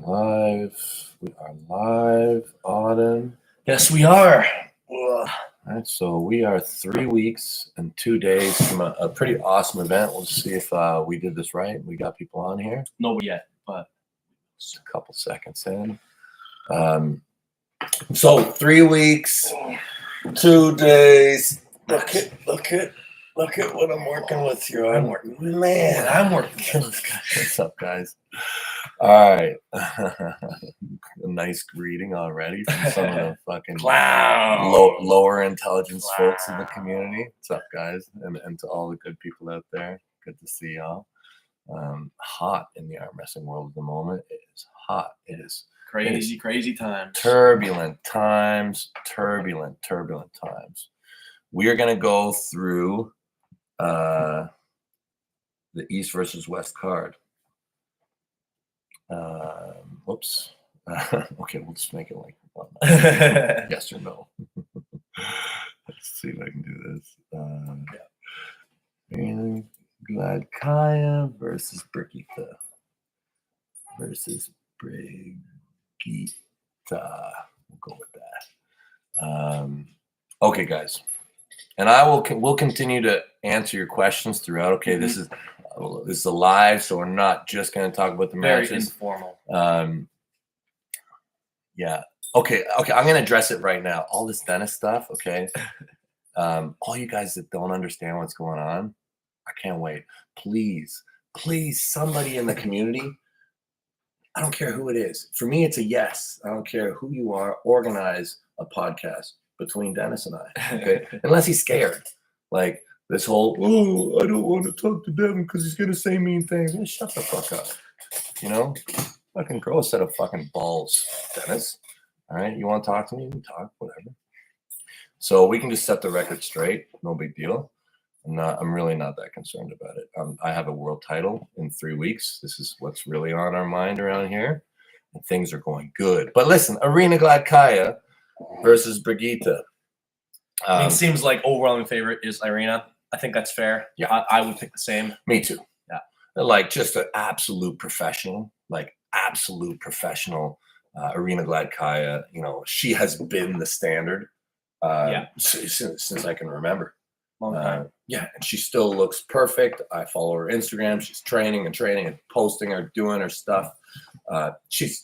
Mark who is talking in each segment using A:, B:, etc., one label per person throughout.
A: live. We are live, Autumn.
B: Yes, we are.
A: All right, so we are 3 weeks and 2 days from a pretty awesome event. We'll see if we did this right. We got people on here.
B: Nobody yet, but
A: just a couple seconds in. So 3 weeks, 2 days. Look at what I'm working with here. I'm working with What's up, guys? All right. A nice greeting already from some of the fucking lower intelligence folks in the community. What's up, guys? And to all the good people out there. Good to see y'all. Hot in the arm wrestling world at the moment. It is hot. It is
B: crazy times.
A: Turbulent times. We are going to go through the East versus West card. Whoops. Okay, we'll just make it like one. Yes or no. Let's see if I can do this. Glad Kaya versus Brigitte. We'll go with that. Okay, guys. And we'll continue to answer your questions throughout. Okay, this is a live, so we're not just going to talk about the matches.
B: Very informal.
A: Yeah. Okay. I'm going to address it right now. All this Dennis stuff. Okay. All you guys that don't understand what's going on, I can't wait. Please, somebody in the community. I don't care who it is. For me, it's a yes. I don't care who you are. Organize a podcast between Dennis and I. Okay. Unless he's scared. Like this whole, I don't want to talk to Devon because he's going to say mean things. Man, shut the fuck up. You know? Fucking grow a set of fucking balls, Dennis. All right? You want to talk to me? You can talk, whatever. So we can just set the record straight. No big deal. I'm really not that concerned about it. I have a world title in 3 weeks. This is what's really on our mind around here. And things are going good. But listen, Arena Gladkaya versus Brigitte.
B: It seems like overwhelming favorite is Irina. I think that's fair.
A: Yeah.
B: I would pick the same.
A: Me too.
B: Yeah.
A: Like just an absolute professional. Arena Gladkaya. You know, she has been the standard since I can remember.
B: Long time.
A: Yeah, and she still looks perfect. I follow her Instagram. She's training and posting her, doing her stuff. She's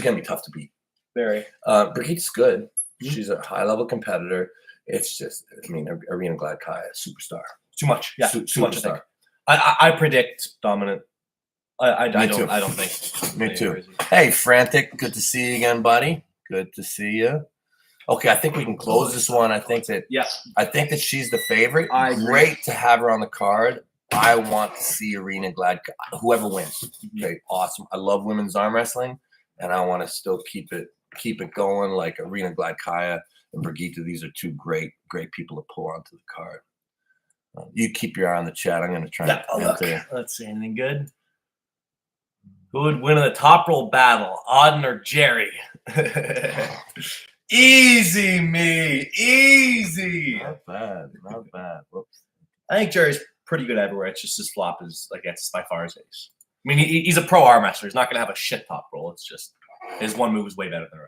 A: gonna be tough to beat.
B: Very.
A: Brigitte's good. Mm-hmm. She's a high-level competitor. It's just, Arena Gladkaya, superstar.
B: Too much. Yeah, too much.
A: Superstar.
B: I predict dominant. I
A: Me
B: don't think.
A: Me too. Crazy. Hey, Frantic, good to see you again, buddy. Good to see you. Okay, I think we can close this one. I think that she's the favorite. Great to have her on the card. I want to see Arena Gladkaya, whoever wins. Okay, awesome. I love women's arm wrestling, and I want to still keep it going like Arena Gladkaya and Brigitte. These are two great people to pull onto the card. You keep your eye on the chat. I'm going to try and answer.
B: Let's see, anything good? Who would win in the top roll battle, Auden or Jerry? Easy, me. Easy.
A: Not bad. Whoops.
B: I think Jerry's pretty good everywhere. It's just his flop is, I guess, by far his ace. I mean, he's a pro arm wrestler. He's not going to have a shit top roll. It's just his one move is way better than the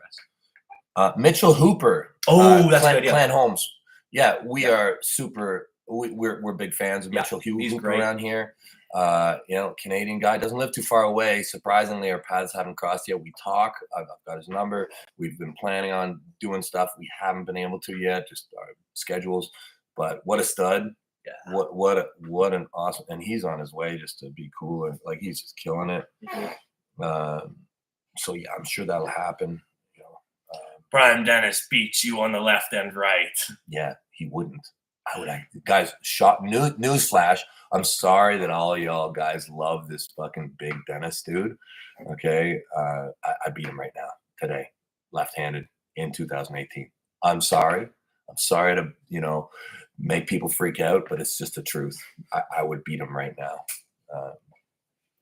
B: rest.
A: Mitchell Hooper.
B: That's good.
A: Clan Holmes. Yeah, we are super. We're big fans of Mitchell Hooper.
B: He's great
A: around here. Canadian guy, doesn't live too far away. Surprisingly, our paths haven't crossed yet. We talk. I've got his number. We've been planning on doing stuff. We haven't been able to yet, just our schedules. But what a stud! Yeah. What an awesome. And he's on his way just to be cool. And like he's just killing it. Mm-hmm. So yeah, I'm sure that'll happen.
B: Brian Dennis beats you on the left and right.
A: Yeah, he wouldn't. Guys, newsflash. I'm sorry that all y'all guys love this fucking big Dennis dude. Okay. I beat him right now, today, left-handed in 2018. I'm sorry to, make people freak out, but it's just the truth. I would beat him right now.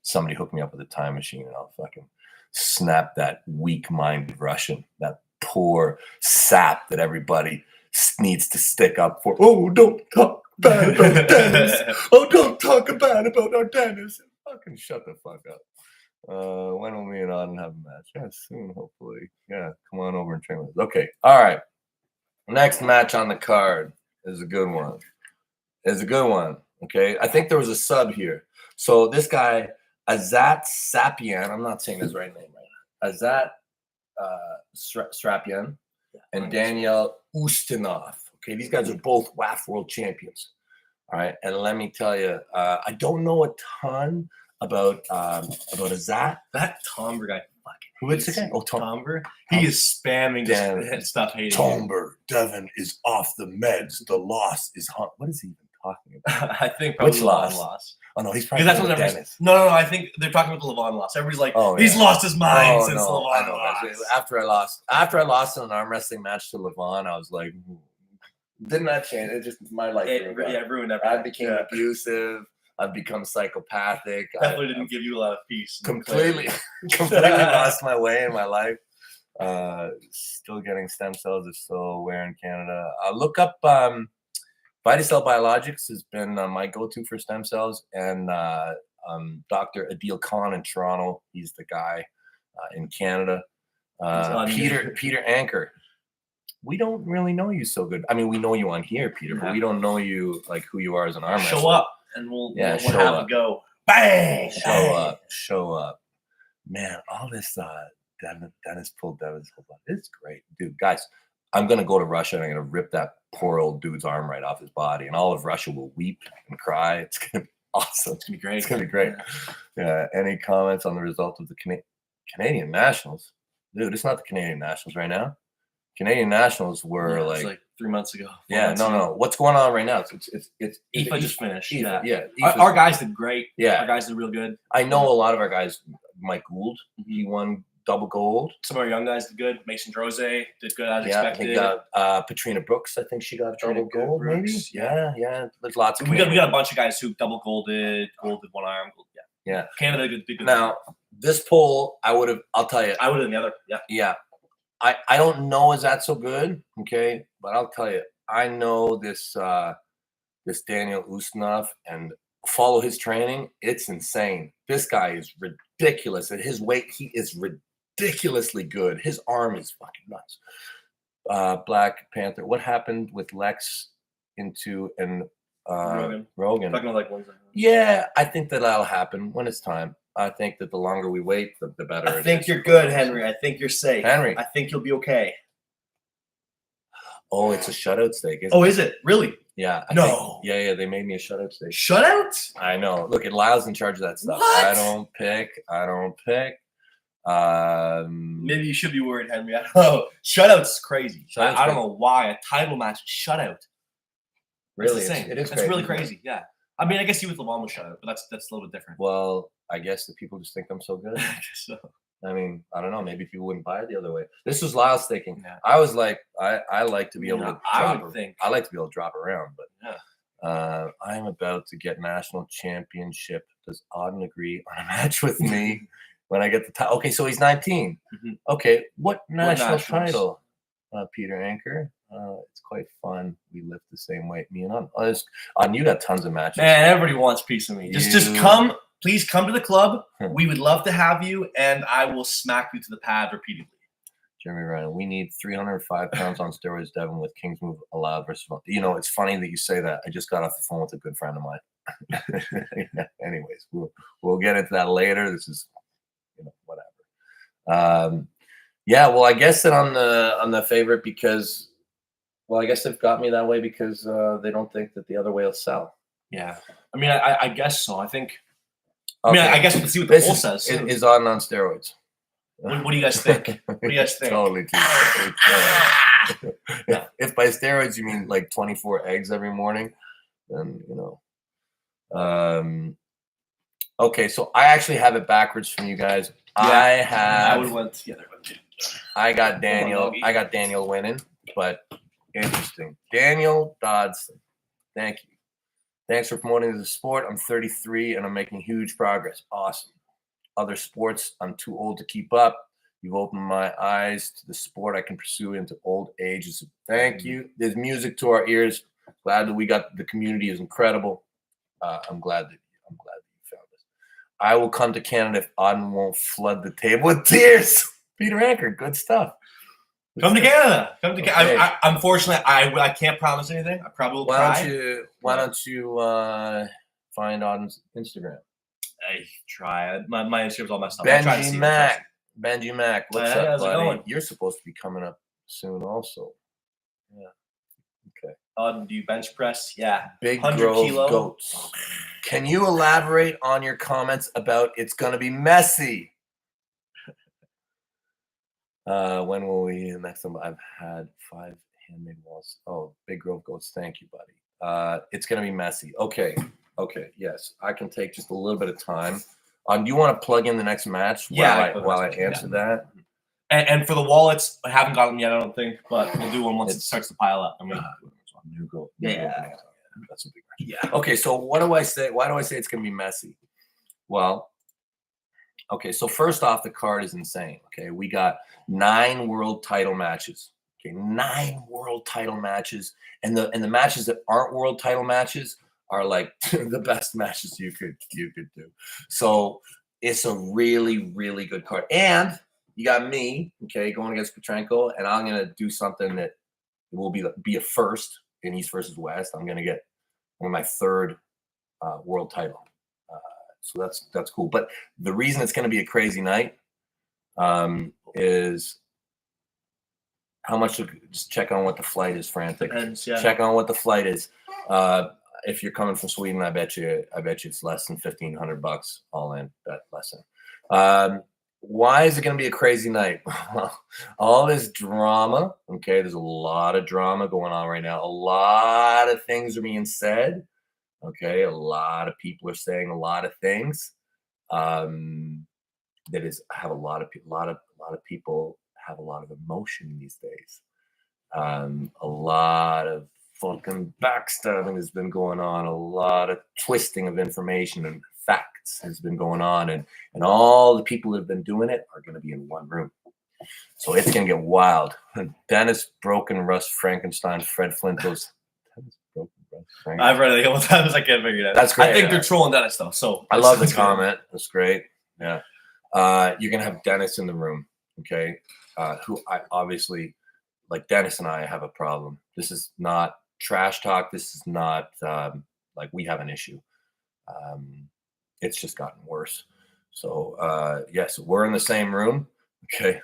A: Somebody hook me up with a time machine and I'll fucking snap that weak-minded Russian, that poor sap that everybody needs to stick up for. Oh, don't talk bad about Dennis. Oh, don't talk bad about our Dennis. Fucking shut the fuck up. When will me and Auden have a match? Yeah, soon, hopefully. Yeah, come on over and train with us. Okay, all right. Next match on the card is a good one. Okay, I think there was a sub here. So this guy, Azat Sapien, I'm not saying his right name right now. Azat Strapian and Daniel Ustinov. Okay, these guys are both WAF world champions. All right, and let me tell you, I don't know a ton about Azat.
B: That Tomber guy,
A: Who is the guy? Oh,
B: Tomber. He is spamming this stuff. Hating
A: Tomber, Devon is off the meds. The loss is hot. What is he even talking about?
B: I think probably
A: Which
B: the
A: loss?
B: loss.
A: Oh no, he's probably
B: Because that's what
A: Dennis.
B: No. I think they're talking about the Levon loss. Everybody's like,
A: Oh,
B: he's
A: yeah.
B: lost his mind since
A: I
B: Levon
A: know,
B: lost.
A: guys. After I lost in an arm wrestling match to Levon, I was like, didn't that change? It just my life.
B: Ruined everything.
A: I became abusive. I've become psychopathic.
B: Definitely didn't give you a lot of peace.
A: Completely lost my way in my life. Still getting stem cells is so rare in Canada. Look up Vitacell Biologics has been my go-to for stem cells, and Dr. Adil Khan in Toronto. He's the guy in Canada. Peter Anchor. We don't really know you so good. I mean, we know you on here, Peter, but we don't know you like who you are as an arm wrestler.
B: Show up, and we'll have a go.
A: Bang! Show up. Man, all this Dennis pulled Devon's whole body. It's great. Dude, guys, I'm going to go to Russia and I'm going to rip that poor old dude's arm right off his body, and all of Russia will weep and cry. It's going to be awesome.
B: It's going to be great.
A: It's going to be great. Yeah. Any comments on the result of the Canadian Nationals? Dude, it's not the Canadian Nationals right now. Canadian Nationals were
B: like 3 months ago.
A: No. What's going on right now? It's
B: IFA just finished.
A: IFA, yeah.
B: Our guys did great.
A: Yeah.
B: Our guys did real good.
A: I know a lot of our guys. Mike Gould, he won double gold.
B: Some of our young guys did good. Mason Drose did good as expected.
A: He got Patrina Brooks. I think she got double gold. Maybe. Yeah. There's lots of.
B: We got a bunch of guys who double golded one arm.
A: Yeah.
B: Canada did good.
A: Now this poll, I'll tell you.
B: I would have the other. Yeah.
A: Yeah. I don't know is that so good, okay? But I'll tell you, I know this Daniel Ustinov and follow his training. It's insane. This guy is ridiculous. At his weight, he is ridiculously good. His arm is fucking nuts. Black Panther. What happened with Lex and Rogan? Yeah, I think that'll happen when it's time. I think that the longer we wait, the better.
B: I think you're good, Henry. I think you're safe.
A: Henry.
B: I think you'll be okay.
A: Oh, it's a shutout steak, isn't
B: it? Is it? Really?
A: Yeah. Yeah, they made me a shutout steak.
B: Shutout?
A: I know. Look, Lyle's in charge of that stuff.
B: What?
A: I don't pick.
B: Maybe you should be worried, Henry. I don't know. Shutout's crazy. I don't know why. A title match shutout.
A: Really?
B: It is crazy. It's really crazy, yeah. I mean, I guess you with Levon was shutout, but that's a little bit different.
A: Well, I guess the people just think I'm so good.
B: I guess so.
A: I mean, I don't know. Maybe people wouldn't buy it the other way. This was Lyle's thinking.
B: Yeah.
A: I was like, I like to be able to
B: I
A: like to be able to drop around, but I am about to get national championship. Does Auden agree on a match with me when I get the title? Okay, so he's 19.
B: Mm-hmm.
A: Okay, what national title? Peter Anchor. It's quite fun. We lift the same weight. Me and on you got tons of matches.
B: Man, everybody wants a piece of me. Just come. Please come to the club. We would love to have you, and I will smack you to the pad repeatedly.
A: Jeremy Ryan, we need 305 pounds on steroids, Devon, with King's Move allowed versus. It's funny that you say that. I just got off the phone with a good friend of mine. Anyways, we'll get into that later. This is, whatever. Yeah, well, I guess that on the favorite because, I guess they've got me that way because they don't think that the other way will sell.
B: Yeah, I mean, I guess so. I think. Okay. I mean, I guess we can see what the poll says.
A: Is on steroids.
B: What do you guys think? What do you guys think?
A: Totally. If by steroids you mean like 24 eggs every morning, then Okay, so I actually have it backwards from you guys.
B: Yeah, I would have went together.
A: I got Daniel winning, but interesting. Daniel Dodson. Thank you. Thanks for promoting the sport. I'm 33 and I'm making huge progress. Awesome. Other sports, I'm too old to keep up. You've opened my eyes to the sport I can pursue into old age. Thank you. There's music to our ears. Glad that we got the community is incredible. I'm glad that you found this. I will come to Canada if Auden won't flood the table with tears. Peter Anker, good stuff.
B: Come to Canada. Come to
A: Okay.
B: Canada. Unfortunately, I can't promise anything. I probably will try.
A: Why don't you find Auden's Instagram?
B: I try. My Instagram's all messed up. I'll try to see
A: Benji Mac, what's
B: Hey,
A: up,
B: how's it
A: buddy?
B: going?
A: You're supposed to be coming up soon, also. Yeah. Okay.
B: Do you bench press? Yeah.
A: Big
B: 100
A: Grove
B: kilo.
A: Goats. Can you elaborate on your comments about it's gonna be messy? When will we next time? I've had 5 handmade walls. Oh, Big Grove Goats. Thank you, buddy. It's gonna be messy. Okay. Yes, I can take just a little bit of time. Do you want to plug in the next match while I answer that?
B: And for the wallets, I haven't got them yet, I don't think, but we'll do one once it starts to pile up.
A: New goal.
B: Yeah.
A: That's a big match. Yeah. Okay, so what do I say? Why do I say it's going to be messy? Well, okay, so first off, the card is insane. Okay, we got 9 world title matches. Okay, 9 world title matches, and the matches that aren't world title matches are like the best matches you could do. So it's a really, really good card. And you got me, okay, going against Petrenko, and I'm gonna do something that will be a first in East versus West. I'm gonna get my 3rd world title. So that's cool. But the reason it's gonna be a crazy night is how much. Just check on what the flight is, Frantic.
B: Depends, yeah.
A: Check on what the flight is. If you're coming from Sweden, I bet you it's less than $1,500 all in. Bet less than. Why is it going to be a crazy night? All this drama. Okay, there's a lot of drama going on right now. A lot of things are being said. Okay, a lot of people are saying a lot of things. Have a lot of people have a lot of emotion these days. A lot of fucking backstabbing has been going on. A lot of twisting of information and facts has been going on, and all the people that have been doing it are going to be in one room. So it's going to get wild. Dennis Broken, Russ Frankenstein, Fred Flintos.
B: I've read it a couple times. I can't figure it out.
A: That's great.
B: I think they're trolling Dennis though. So
A: I love the comment. That's great. Yeah. You're going to have Dennis in the room. Okay. Who I obviously, like, Dennis and I have a problem. This is not trash talk. This is not like we have an issue. It's just gotten worse. So yes, we're in the same room. Okay.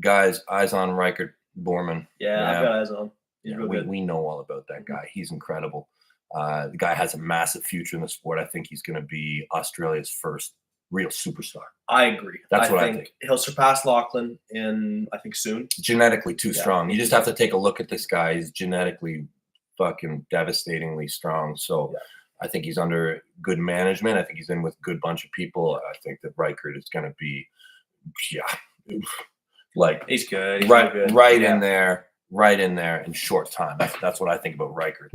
A: Guys, eyes on Reichert Borman.
B: Yeah, I've got eyes on.
A: We know all about that guy. He's incredible. The guy has a massive future in the sport. I think he's going to be Australia's first real superstar.
B: I agree.
A: That's what I think.
B: He'll surpass Lachlan in, I think, soon.
A: Genetically too strong. You just have to take a look at this guy. He's genetically fucking devastatingly strong. So I think he's under good management. I think he's in with a good bunch of people. I think that Reichert is going to be, like,
B: he's good. He's
A: right in there in short time. That's what I think about Reichert.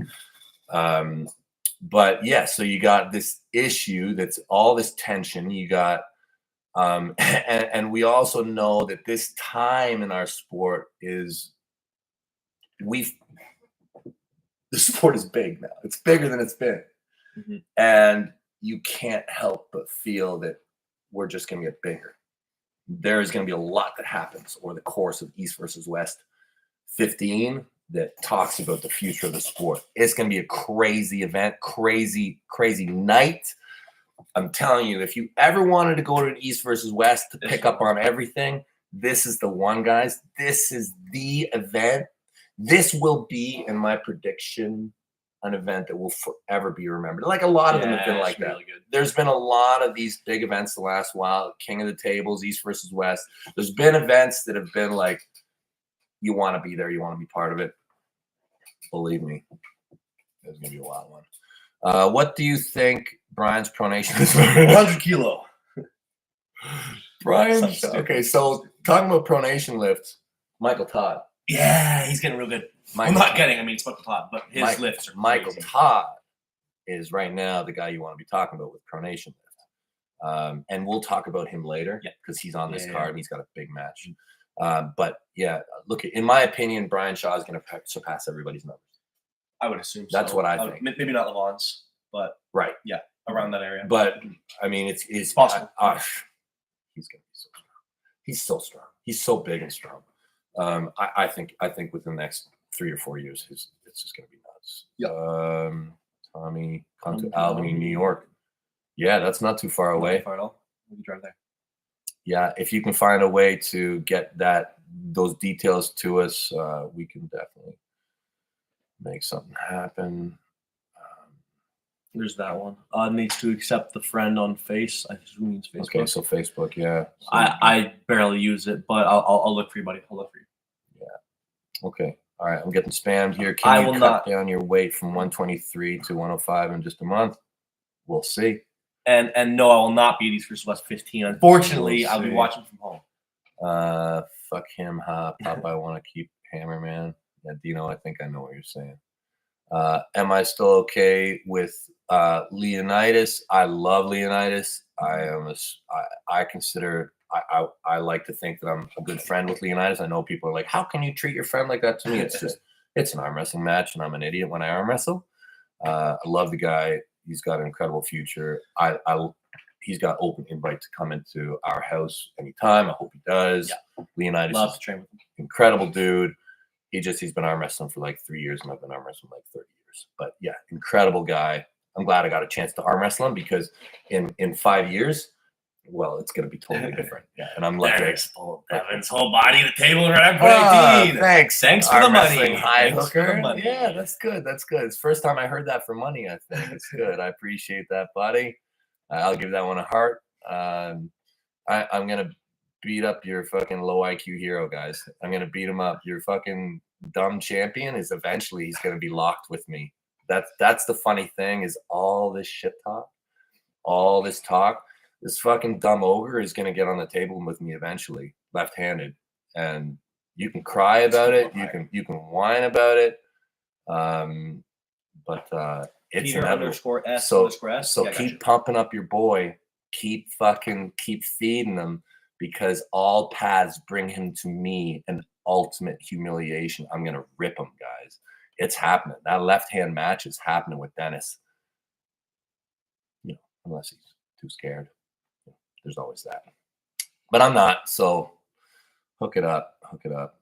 A: But yeah, so you got this issue that's all this tension. You got, and we also know that this time in our sport is, the sport is big now. It's bigger than it's been. Mm-hmm. And you can't help but feel that we're just going to get bigger. There is going to be a lot that happens over the course of East versus West 15 that talks about the future of the sport. It's going to be a crazy event, crazy night. I'm telling you, if you ever wanted to go to an East versus West to pick up on everything, this is the one, guys. This is the event. This will be, in my prediction, an event that will forever be remembered. Like, a lot of them have been like that. Really good. There's been a lot of these big events the last while. King of the Tables, East versus West. There's been events that have been like, you want to be there, you want to be part of it. Believe me, there's going to be a wild one. What do you think Brian's pronation is?
B: 100 kilo.
A: Brian, okay, so talking about pronation lifts, Michael Todd.
B: Yeah, he's getting real good. I'm not getting, it's Michael Todd, but his lifts are crazy.
A: Michael Todd is right now the guy you want to be talking about with pronation lift. And we'll talk about him later because he's on this card and he's got a big match. But yeah, look, in my opinion, Brian Shaw is going to surpass everybody's numbers.
B: I would assume
A: that's what I think.
B: Maybe not Levon's, but
A: right.
B: Yeah. around that area.
A: But I mean, it's
B: possible.
A: He's gonna be so strong. He's so strong. He's so big and strong. I think within the next 3 or 4 years, it's just gonna be nuts.
B: Yep.
A: Tommy, come to Albany, New York. Yeah, that's not too far away.
B: Not too far at all. We can drive there.
A: Yeah, if you can find a way to get those details to us, we can definitely make something happen.
B: There's that one. Needs to accept the friend on Face. I assume means Facebook.
A: Okay, so Facebook, yeah. So
B: I barely use it, but I'll look for you, buddy. I'll look for you.
A: Yeah. Okay. All right. I'm getting spammed here. Can you cut down your weight from 123 to 105 in just a month? We'll see.
B: And no, I will not be at East Coast West 15. Unfortunately, I'll be watching from home.
A: Fuck him, huh? Pop, I want to keep Hammer, man. Yeah, Dino, I think I know what you're saying. Am I still okay with Leonidas? I love Leonidas. I consider I like to think that I'm a good friend with Leonidas. I know people are like, how can you treat your friend like that? To me, it's just it's an arm wrestling match, and I'm an idiot when I arm wrestle. I love the guy. He's got an incredible future. He's got open invite to come into our house anytime. I hope he does. Yeah. Leonidas
B: love to train with him.
A: Incredible dude. He's been arm wrestling for like 3 years, and I've been arm wrestling like 30 years. But yeah, incredible guy. I'm glad I got a chance to arm wrestle him because in 5 years, well, it's going to be totally different. Yeah, and I'm lucky.
B: There's Devin's whole body to the table around 2018.
A: Thanks
B: for the money.
A: High hooker. Yeah, that's good. That's good. It's the first time I heard that for money. I think it's good. I appreciate that, buddy. I'll give that one a heart. I'm gonna beat up your fucking low IQ hero, guys. I'm gonna beat him up. Your fucking dumb champion is eventually he's gonna be locked with me. That's the funny thing is all this shit talk, all this talk. This fucking dumb ogre is gonna get on the table with me eventually, left-handed, and you can cry about it. You can whine about it. But it's
B: Peter _S
A: so keep pumping up your boy. Keep feeding him because all paths bring him to me, an ultimate humiliation. I'm gonna rip him, guys. It's happening. That left-hand match is happening with Dennis. Unless he's too scared. There's always that. But I'm not, so hook it up.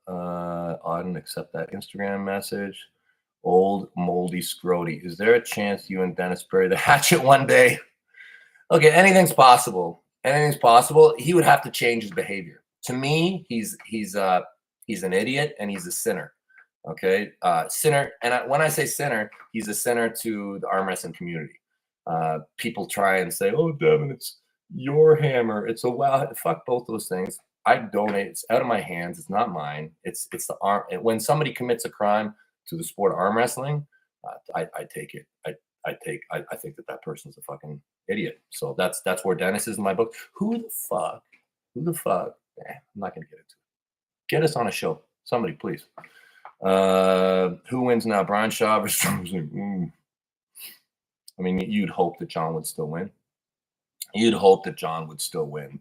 A: Auden, accept that Instagram message. Old moldy scroty. Is there a chance you and Dennis bury the hatchet one day? Okay, anything's possible. Anything's possible. He would have to change his behavior. To me, he's an idiot and he's a sinner. Okay, sinner. And when I say sinner, he's a sinner to the arm wrestling community. People try and say, "Oh, Devon, it's your hammer. It's a wow." Fuck both those things. I donate. It's out of my hands. It's not mine. It's the arm. When somebody commits a crime to the sport of arm wrestling, I take it. I think that person's a fucking idiot. So that's where Dennis is in my book. Who the fuck? I'm not gonna get into it. Get us on a show, somebody, please. Who wins now? Brian Shaw versus I mean, you'd hope that John would still win.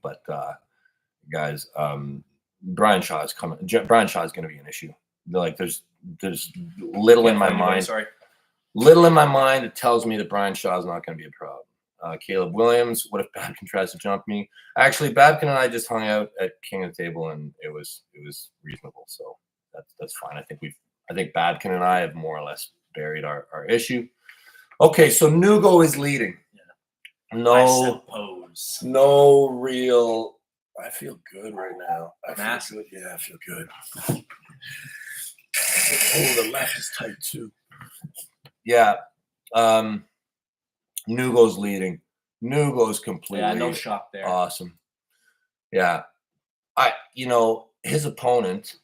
A: But guys, Brian Shaw is coming. Brian Shaw is going to be an issue. Like there's little in my mind. Little in my mind that tells me that Brian Shaw is not going to be a problem. Caleb Williams, what if Babkin tries to jump me? Actually, Babkin and I just hung out at King of the Table, and it was reasonable. So that's fine. I think Babkin and I have more or less buried our issue. Okay, so Nugo is leading. Yeah. No real. I feel good right now. I feel good. Yeah, I feel good. Oh, the left is tight too. Yeah. Nugo's leading. Nugo's completely.
B: Yeah, no shock there.
A: Awesome. Yeah. His opponent.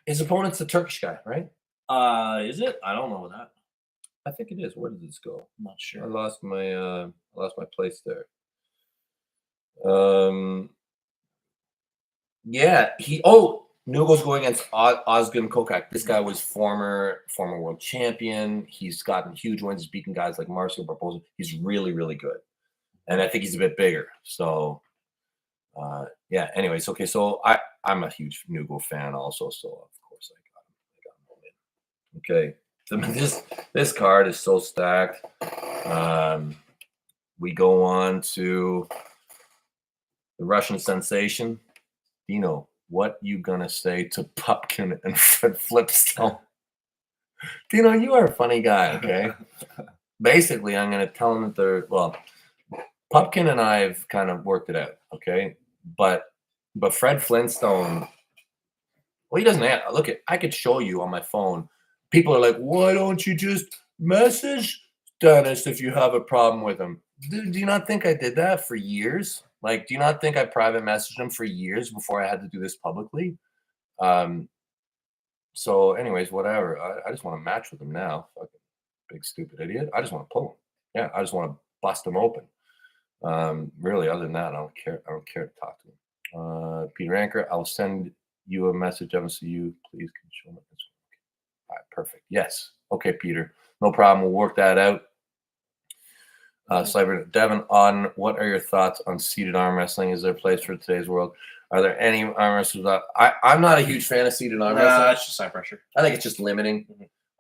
A: His opponent's the Turkish guy, right?
B: Is it? I don't know that.
A: I think it is. Where did this go?
B: I'm not sure.
A: I lost my place there. Yeah, Nugo's going against Ozgun Kokak. This guy was former world champion. He's gotten huge wins. He's beaten guys like Marcio Barbosa. He's really, really good. And I think he's a bit bigger. So yeah, anyways, okay. So I'm a huge Nugo fan also. So of course I got him in. Okay. This card is so stacked. we go on to the Russian sensation. Dino, what you gonna say to Pupkin and Fred Flipstone? Dino, you are a funny guy, okay? Basically, I'm gonna tell him that Pupkin and I have kind of worked it out, okay? But Fred Flintstone, well, he doesn't have, look, I could show you on my phone. People are like, why don't you just message Dennis if you have a problem with him? Do you not think I did that for years? Like, do you not think I private messaged him for years before I had to do this publicly? So anyways, whatever. I just want to match with him now. Fucking big stupid idiot. I just want to pull him. Yeah, I just want to bust him open. Really, other than that, I don't care. I don't care to talk to him. Peter Anchor, I'll send you a message. MCU, please can you show me this. All right, perfect. Yes. Okay, Peter. No problem. We'll work that out. Cyber Devon, on what are your thoughts on seated arm wrestling? Is there a place for today's world? Are there any arm wrestlers? I'm not a huge fan of seated arm wrestling.
B: That's just high pressure.
A: I think it's just limiting.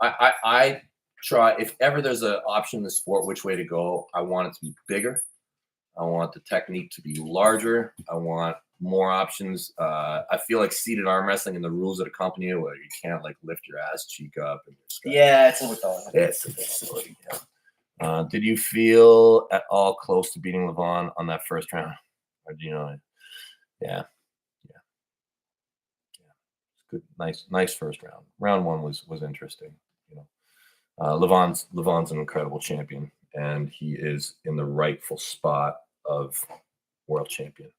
A: I try, if ever there's an option in the sport, which way to go, I want it to be bigger. I want the technique to be larger. I want more options. I feel like seated arm wrestling and the rules that accompany it, where you can't like lift your ass cheek up and
B: yeah, it's a little bit.
A: It's a bit silly. Yeah. Did you feel at all close to beating Levon on that first round? Or do you know? Yeah. It's good, nice first round. Round one was interesting. You know, Levon's an incredible champion, and he is in the rightful spot of world champion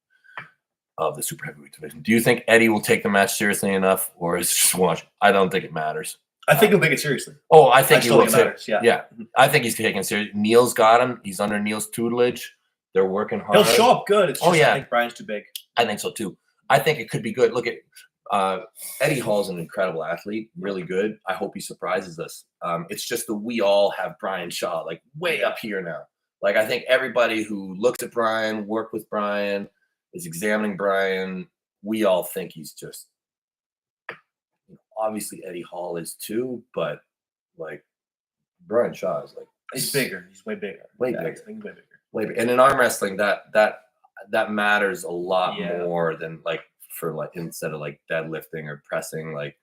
A: of the super heavyweight division. Do you think Eddie will take the match seriously enough, or is it just watch? I don't think it matters.
B: I think he'll take it seriously.
A: Oh, I think he will too.
B: Yeah.
A: I think he's taking it seriously. Neil's got him. He's under Neil's tutelage. They're working hard.
B: He'll show up good. It's just, I think Brian's too big.
A: I think so too. I think it could be good. Look at Eddie Hall's an incredible athlete, really good. I hope he surprises us. It's just that we all have Brian Shaw like way up here now. Like I think everybody who looks at Brian, worked with Brian, is examining Brian, we all think he's just, obviously Eddie Hall is too, but like Brian Shaw is like
B: he's bigger. He's way bigger.
A: Way bigger. And in arm wrestling, that matters a lot more than like for like instead of like deadlifting or pressing. Like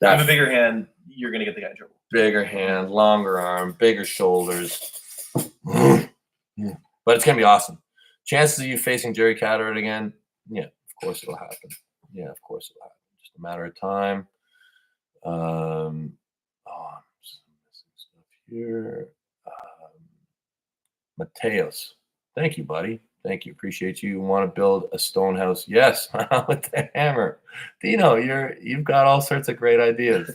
B: that, you have a bigger hand, you're gonna get the guy in trouble.
A: Bigger hand, longer arm, bigger shoulders. But it's gonna be awesome. Chances of you facing Jerry Catterett again? Yeah, of course it'll happen. Yeah, of course it'll happen. Just a matter of time. I'm missing stuff here. Mateos, thank you, buddy. Thank you. Appreciate you. You want to build a stone house? Yes, with the hammer. Dino, you've got all sorts of great ideas.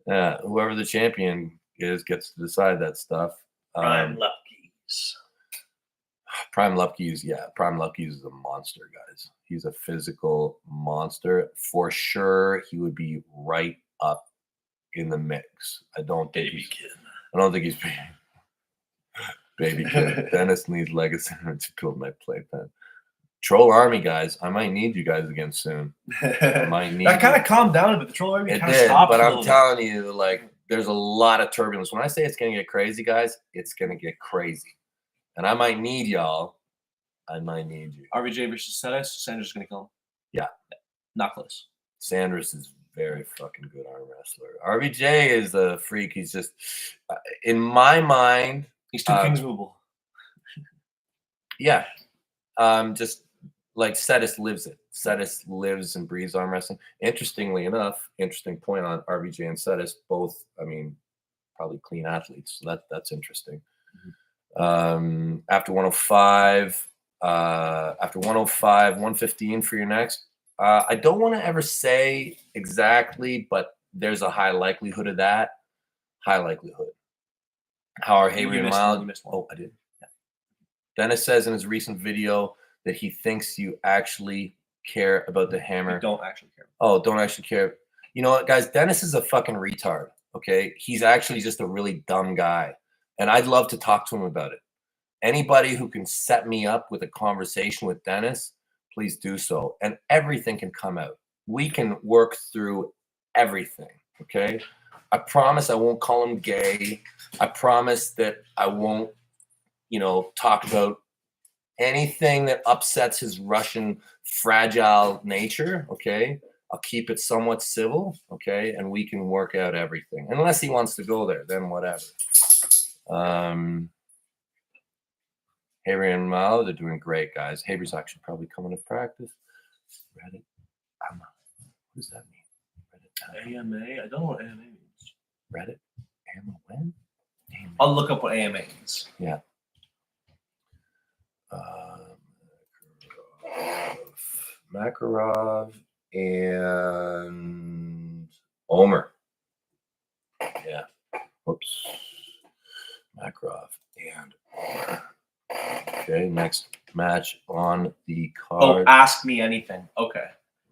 A: Yeah, whoever the champion is gets to decide that stuff.
B: Prime Lupkeys.
A: Prime Lupkeys is a monster, guys. He's a physical monster. For sure, he would be right up in the mix. I don't think he's baby kid. Dennis needs legacy to build my playpen. Troll Army, guys. I might need you guys again soon. I might need
B: that kind of calmed down a bit. The Troll Army
A: kind of stopped. But I'm telling you, like, there's a lot of turbulence. When I say it's gonna get crazy, guys, it's gonna get crazy. And I might need y'all. I might need you.
B: RVJ versus Sanders. Sanders is gonna kill him.
A: Yeah.
B: Not close.
A: Sanders is very fucking good arm wrestler. RVJ is a freak. He's just, in my mind,
B: he's too King's movable.
A: Yeah. Just like Cetis lives it. Cetis lives and breathes arm wrestling. Interestingly enough, interesting point on RVJ and Cetis, both, I mean, probably clean athletes. So that's interesting. Mm-hmm. After 105, 115 for your next. I don't want to ever say exactly, but there's a high likelihood of that. High likelihood. How are Hayward and Miles? Oh, I did. Yeah. Dennis says in his recent video that he thinks you actually care about the hammer.
B: I don't actually care.
A: Oh, don't actually care. You know what, guys? Dennis is a fucking retard. Okay, he's actually just a really dumb guy, and I'd love to talk to him about it. Anybody who can set me up with a conversation with Dennis, please do so. And everything can come out. We can work through everything, okay? I promise I won't call him gay. I promise that I won't talk about anything that upsets his Russian fragile nature. Okay. I'll keep it somewhat civil. Okay. And we can work out everything. Unless he wants to go there, then whatever. Haver and Mao, they're doing great, guys. Haver's actually probably coming to practice. Reddit. What does that mean?
B: AMA? I don't know what AMA means.
A: Reddit? AMA when?
B: I'll look up what AMA means.
A: Yeah. Makarov and Omer. Yeah. Whoops. Makarov and Omer. Okay, next match on the
B: Oh,
A: card.
B: ask me anything. Okay.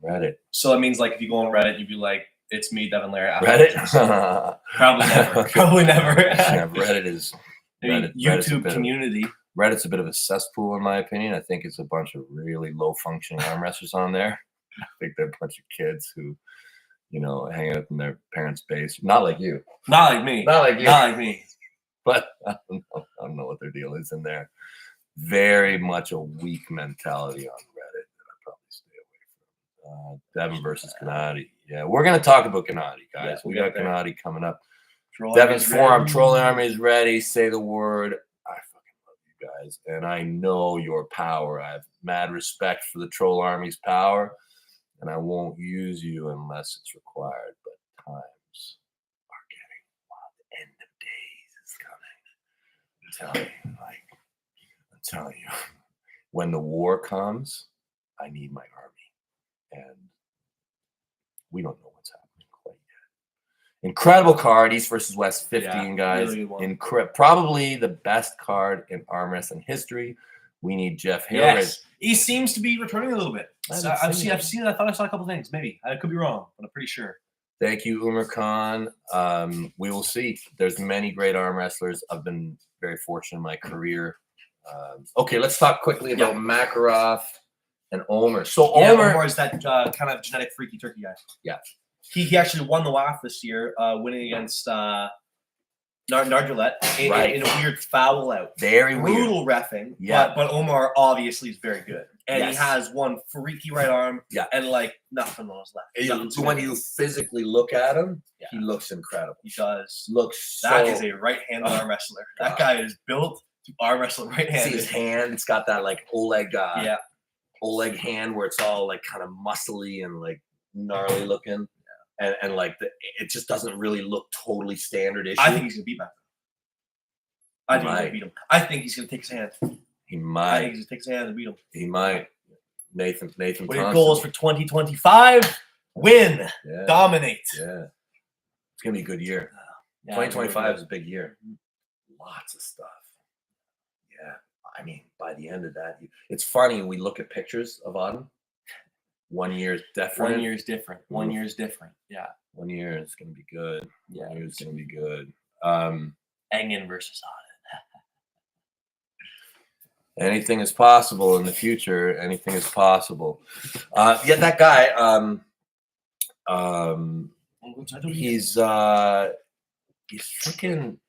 A: Reddit.
B: So that means like if you go on Reddit, you'd be like, it's me, Devon Larratt.
A: Reddit?
B: Probably never.
A: Okay.
B: Probably never.
A: Yeah, Reddit is
B: Maybe
A: Reddit's
B: YouTube community.
A: Reddit's a bit of a cesspool, in my opinion. I think it's a bunch of really low-functioning arm wrestlers on there. I think they're a bunch of kids who, hang out in their parents' base. Not like you.
B: Not like me.
A: Not like you.
B: Not like me.
A: But I don't know what their deal is in there. Very much a weak mentality on Reddit that I probably stay away from. Devon versus Gennady. Yeah, we're going to talk about Gennady, guys.
B: Yeah,
A: we got Gennady coming up.
B: Troll
A: Devon's
B: Army's
A: forearm,
B: ready.
A: Troll Army is ready. Say the word. I fucking love you guys. And I know your power. I have mad respect for the Troll Army's power. And I won't use you unless it's required. But times are getting wild. The end of days is coming. I'm telling you, when the war comes, I need my army. And we don't know what's happening quite yet. Incredible card, East versus West 15, guys.
B: Really good one.
A: Probably the best card in arm wrestling history. We need Jeff Hill.
B: Yes. He seems to be returning a little bit. I've seen it. I thought I saw a couple things. Maybe. I could be wrong, but I'm pretty sure.
A: Thank you, Umar Khan. We will see. There's many great arm wrestlers. I've been very fortunate in my career. Okay, let's talk quickly about Makarov and Omer. So
B: Omer is that kind of genetic freaky turkey guy.
A: Yeah.
B: He actually won the WAF this year, winning against Nardulet in a weird foul out.
A: Very
B: brutal
A: weird.
B: reffing.
A: Yeah.
B: But Omar obviously is very good. And
A: Yes.
B: he has one freaky right arm.
A: Yeah.
B: And like nothing on his left.
A: When you physically look at him,
B: Yeah.
A: he looks incredible.
B: He does.
A: Looks
B: That
A: so,
B: is a right-handed arm wrestler.
A: God.
B: That guy is built to arm wrestle right-handed.
A: See his hand? It's got that like Oleg
B: Yeah.
A: Oleg hand where it's all like kind of muscly and like gnarly looking. And like it just doesn't really look totally standard issue.
B: I think he's gonna beat Matt. I think he's gonna beat him. I think he's gonna take his hand.
A: He
B: I
A: might.
B: think he's gonna take his hand and beat him.
A: He might. Nathan
B: What are your
A: Thompson.
B: goals for 2025? Win.
A: Yeah.
B: Dominate.
A: Yeah. It's gonna be a good year.
B: Yeah,
A: 2025 is a big year. Lots of stuff. Yeah. I mean, by the end of that, it's funny. We look at pictures of Auden. 1 year is different.
B: 1 year is different. 1 year is different. Yeah.
A: 1 year is going to be good.
B: Yeah.
A: 1 year is going to be good.
B: Engen versus Auden.
A: Anything is possible in the future. Anything is possible. Yeah, that guy. He's freaking.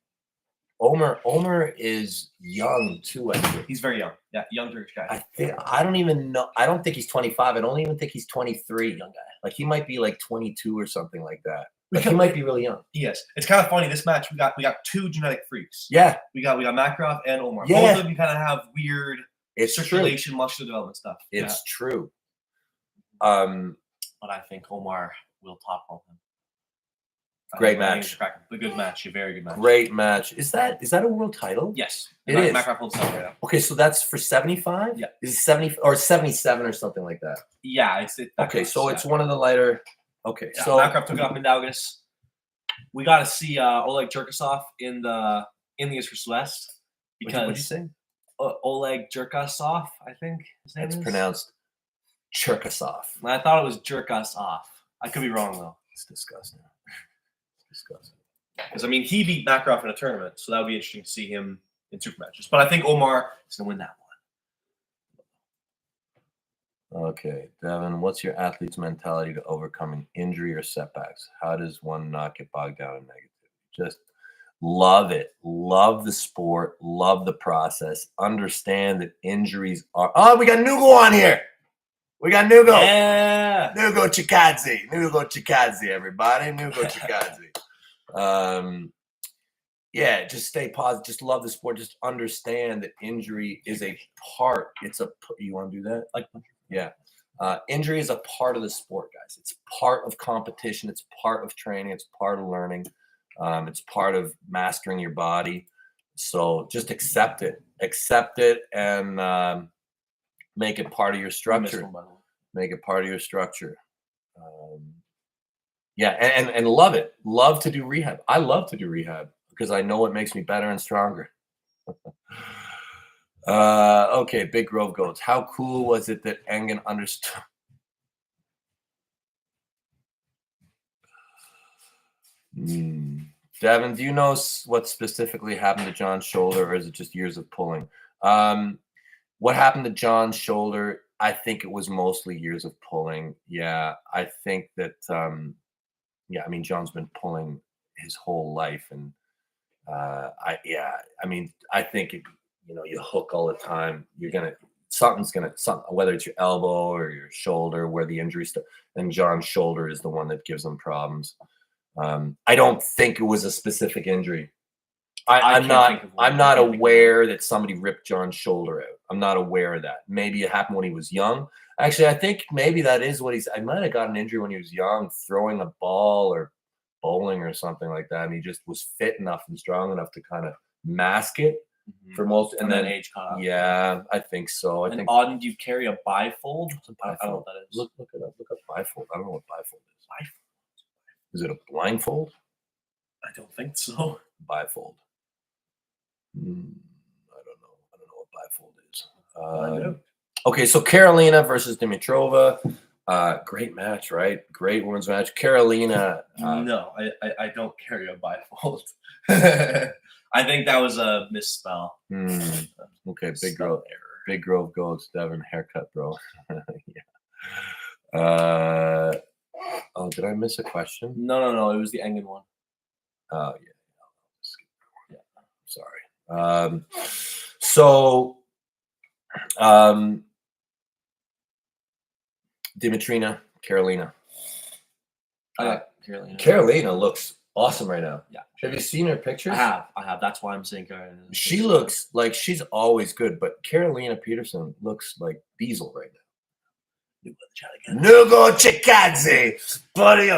A: Omer is young too. I think.
B: He's very young. Yeah, young Turkish guy.
A: I don't even know. I don't think he's 25. I don't even think he's 23.
B: Young guy.
A: Like he might be like 22 or something like that. Like he might be really young.
B: Yes, it's kind of funny. This match we got two genetic freaks.
A: Yeah,
B: we got Makarov and Omar.
A: Yeah.
B: Both of them kind of have weird circulation, muscular development stuff.
A: It's true.
B: But I think Omar will top roll him.
A: Great match.
B: A good match. A very good match.
A: Great match. Is that a world title?
B: Yes,
A: It is.
B: Makarov holds title right now.
A: Okay, so that's for 75?
B: Yeah.
A: Is it 70 or 77 or something like that?
B: Yeah, it's
A: Okay, so it's one of the lighter. Okay,
B: yeah,
A: so
B: Makarov took it off Mindaugas. We got to see Oleg Cherkasov in the East versus West because
A: what'd you say?
B: Oleg Cherkasov, I think his name
A: It's
B: is
A: pronounced Cherkasov.
B: I thought it was Cherkasov. I could be wrong though.
A: It's disgusting. It's disgusting.
B: Because I mean, he beat Makarov in a tournament, so that would be interesting to see him in super matches. But I think Omar is going to win that one.
A: Okay, Devon, what's your athlete's mentality to overcoming injury or setbacks? How does one not get bogged down in negativity? Just Love it. Love the sport. Love the process. Understand that injuries are. Oh, we got Nugo on here. We got Nugo.
B: Yeah.
A: Nugo Chikadze. Nugo Chikadze, everybody. Nugo Chikadze. Yeah, just stay positive. Just love the sport. Just understand that injury is a part. You want to do that? Yeah. Injury is a part of the sport, guys. It's part of competition. It's part of training. It's part of learning. It's part of mastering your body. So just accept it. Accept it and make it part of your structure. Make it part of your structure. Yeah, and love it. Love to do rehab. I love to do rehab because I know it makes me better and stronger. Okay, Big Grove Goats. How cool was it that Engen understood? Devon, do you know what specifically happened to John's shoulder, or is it just years of pulling? What happened to John's shoulder? I think it was mostly years of pulling. Yeah, I think that. Yeah, I mean, John's been pulling his whole life, and I think you hook all the time. Something, whether it's your elbow or your shoulder, where the injury stuff. And John's shoulder is the one that gives him problems. I don't think it was a specific injury. I'm not aware that somebody ripped John's shoulder out. I'm not aware of that. Maybe it happened when he was young. Actually, I think maybe that is what I might have got an injury when he was young, throwing a ball or bowling or something like that. And he just was fit enough and strong enough to kind of mask it for most. And then
B: age caught up.
A: Yeah, I think so.
B: And Auden, do you carry a bifold? I don't know what that is.
A: Look it up. Look up bifold. I don't know what bifold is. Is it a blindfold?
B: I don't think so.
A: Bifold. I don't know. I don't know what bifold is. Okay, so Carolina versus Dimitrova. Great match, right? Great women's match. Carolina.
B: No, I don't carry a bifold. I think that was a misspell.
A: Okay, Big Grove Goats. Devon, haircut, bro. Yeah. Oh, did I miss a question?
B: No. It was the Engen one.
A: Oh, yeah. Sorry. Dimitrina, Carolina.
B: Carolina.
A: Carolina looks awesome right now.
B: Yeah.
A: Have you seen her pictures?
B: I have. That's why I'm saying Carolina.
A: She looks like she's always good, but Carolina Peterson looks like Diesel right now. Nugo Chikadze, buddy,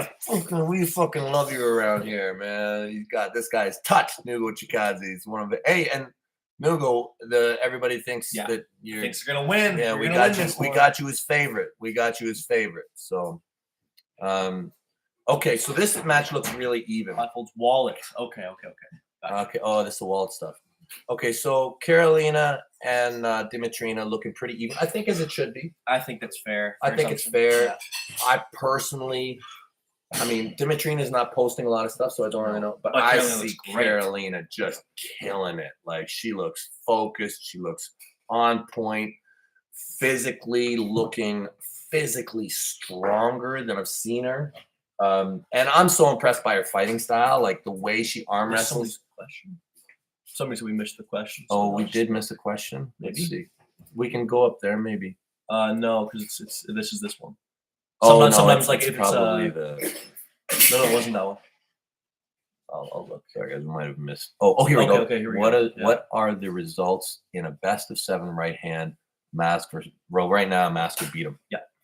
A: we fucking love you around here, man. This guy's touched. Nugo Chikadze. He's one of the. Hey, and Nugo, everybody thinks that you're
B: gonna win.
A: Yeah, we got you his favorite. We got you his favorite. So, okay, so this match looks really even.
B: Bifold's wallet. Okay.
A: Gotcha. Okay. Oh, this is the wallet stuff. Okay, so Carolina and Dimitrina looking pretty even. I think as it should be.
B: I think that's fair.
A: I think it's fair. Yeah. I personally, Dimitrina is not posting a lot of stuff, so I don't really know. But I see Carolina just killing it. Like, she looks focused. She looks on point. Looking physically stronger than I've seen her. And I'm so impressed by her fighting style, like the way she arm wrestles.
B: Somebody said we missed the question.
A: Oh, we did miss a question. Maybe. Let's see. We can go up there, maybe.
B: No, because this is this one.
A: Sometimes like it's probably
B: No, it wasn't that one.
A: I'll look. Sorry, guys, we might have missed. Here we go.
B: Okay, here we go.
A: What are the results in a best of 7 right hand Mask versus? Well, right now Mask would beat him.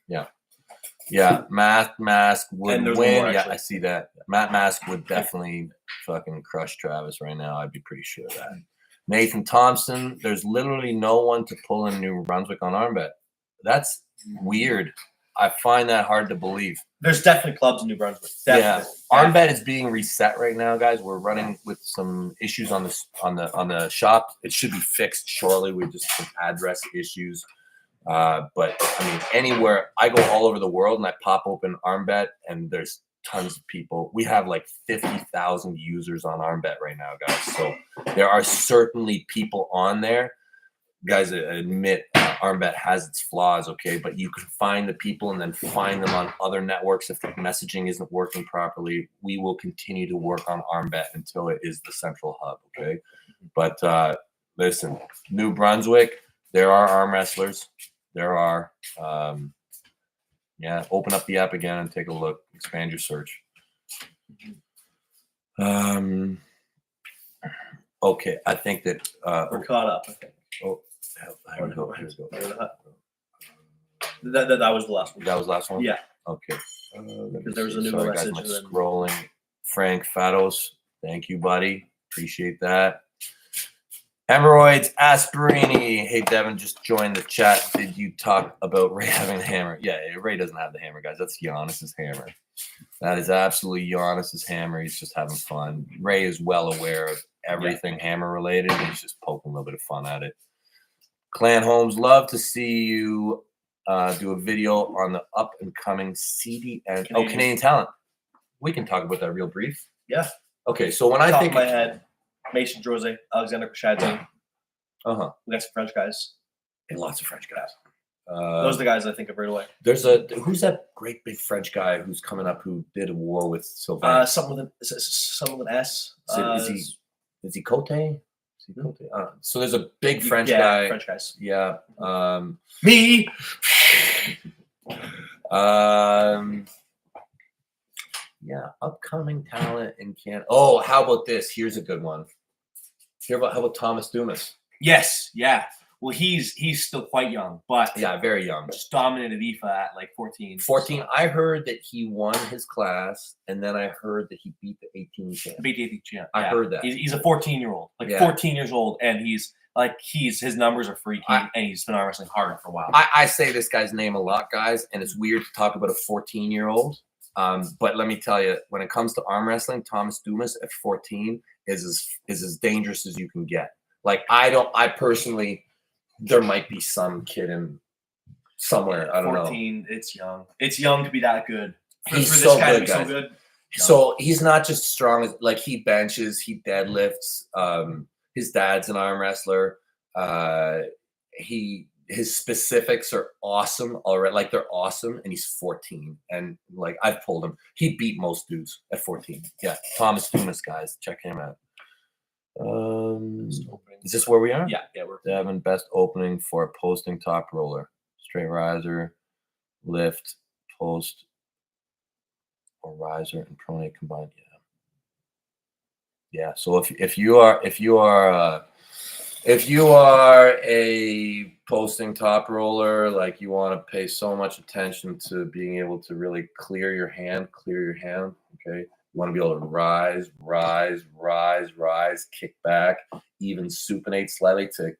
A: Yeah. Mask would win. Yeah, I see that. Mask would definitely fucking crush Travis right now. I'd be pretty sure of that. Nathan Thompson, there's literally no one to pull in New Brunswick on ArmBet. That's weird. I find that hard to believe.
B: There's definitely clubs in New Brunswick. Definitely.
A: Yeah, ArmBet is being reset right now, guys. We're running with some issues on the shop. It should be fixed shortly. We just some address issues. But anywhere I go all over the world and I pop open ArmBet and there's tons of people. We have like 50,000 users on ArmBet right now, guys. So there are certainly people on there. guys admit ArmBet has its flaws, okay, but you can find the people and then find them on other networks if the messaging isn't working properly. We will continue to work on ArmBet until it is the central hub, okay? But listen, New Brunswick, there are arm wrestlers. There are. Open up the app again and take a look. Expand your search. Okay, I think that
B: we're caught up, I think.
A: Oh, here we go.
B: That was the last one.
A: That was the last one?
B: Yeah.
A: Okay.
B: Because there was a new message.
A: Guys, I'm scrolling. Frank Fatos, thank you, buddy. Appreciate that. Hemorrhoids, Asperini. Hey, Devon, just joined the chat. Did you talk about Ray having the hammer? Yeah, Ray doesn't have the hammer, guys. That's Giannis's hammer. That is absolutely Giannis's hammer. He's just having fun. Ray is well aware of everything hammer related. He's just poking a little bit of fun at it. Clan Holmes, love to see you do a video on the up and coming CDN. Canadian talent. We can talk about that real brief.
B: Yeah.
A: Okay, so when I think
B: of my head, Mason Jose, Alexander Kashadze. We got some French guys.
A: And lots of French guys.
B: Those are the guys I think of right away.
A: Who's that great big French guy who's coming up who did a war with Sylvain?
B: Someone with an S.
A: Is he Cote? So there's a big French guy.
B: French guys.
A: Yeah.
B: Me.
A: Yeah, upcoming talent in Canada. Oh, how about this? Here's a good one. How about Thomas Dumas?
B: Yes, yeah. Well, he's still quite young, but
A: very young.
B: Just dominated IFA at like 14.
A: 14.
B: So.
A: I heard that he won his class, and then I heard that he beat the 18 champ.
B: Beat the 18 champ.
A: I heard that.
B: He's a 14-year-old, 14 years old, and his numbers are freaky, and he's been arm wrestling hard for a while.
A: I say this guy's name a lot, guys, and it's weird to talk about a 14-year-old. But let me tell you, when it comes to arm wrestling, Thomas Dumas at 14 is as dangerous as you can get. Like I personally, there might be some kid in somewhere. I don't know.
B: 14, it's young. It's young to be that good.
A: He's so good, guys. So he's not just strong. Like he benches, he deadlifts. His dad's an arm wrestler. His specifics are awesome already. Like they're awesome, and he's 14. And like I've pulled him. He beat most dudes at 14. Yeah, Thomas Dumas, guys, check him out. Is this where we are?
B: Yeah, we're
A: Devon, best opening for a posting top roller, straight riser, lift, post, or riser and pronate combined. Yeah. So if you are a posting top roller, like you want to pay so much attention to being able to really clear your hand, okay? You want to be able to rise, kick back, even supinate slightly to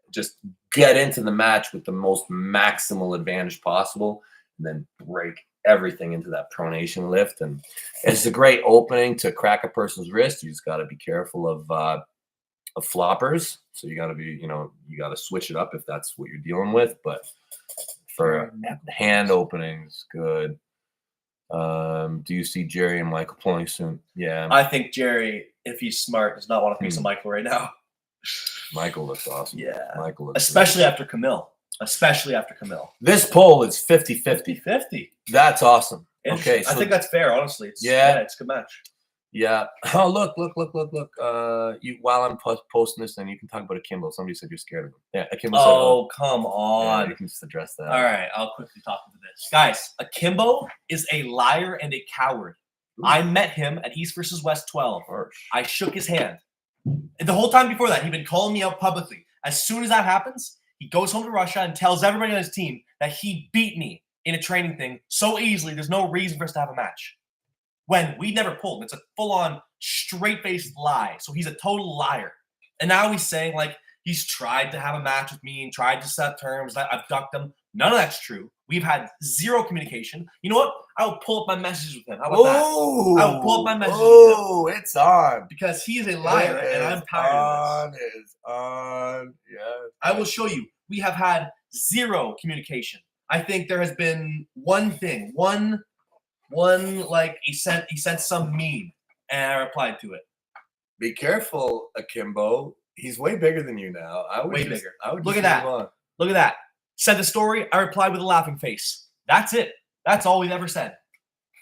A: just get into the match with the most maximal advantage possible, and then break everything into that pronation lift. And it's a great opening to crack a person's wrist. You just got to be careful of floppers. So you got to be, you got to switch it up if that's what you're dealing with. But for hand openings, good. Do you see Jerry and Michael pulling soon? Yeah.
B: I think Jerry, if he's smart, does not want a piece of Michael right now.
A: Michael looks awesome.
B: Yeah.
A: Michael looks
B: especially after Camille.
A: This poll is 50-50.
B: 50-50.
A: That's awesome. Okay.
B: I think that's fair, honestly. It's a good match.
A: Yeah. Oh, look. While I'm posting this, then you can talk about Akimbo. Somebody said you're scared of him. Yeah, Akimbo said,
B: oh, come on.
A: Yeah, you can just address that.
B: All right, I'll quickly talk about this. Guys, Akimbo is a liar and a coward. Ooh. I met him at East versus West 12. I shook his hand. And the whole time before that, he'd been calling me out publicly. As soon as that happens, he goes home to Russia and tells everybody on his team that he beat me in a training thing so easily, there's no reason for us to have a match. When we never pulled. It's a full-on, straight-faced lie. So he's a total liar. And now he's saying, like, he's tried to have a match with me and tried to set terms. I've ducked him. None of that's true. We've had zero communication. You know what? I will pull up my messages with him. How about that? I will pull up my messages with him.
A: Oh, it's on.
B: Because he is a liar, and I'm tired of this.
A: It's on. Yeah.
B: I will show you. We have had zero communication. I think there has been one thing. One like he sent some meme and I replied to it.
A: Be careful, Akimbo. He's way bigger than you now. I would
B: Way
A: just,
B: bigger.
A: I would
B: Look
A: just
B: at that.
A: move on.
B: Look at that. Said the story. I replied with a laughing face. That's it. That's all we've ever said.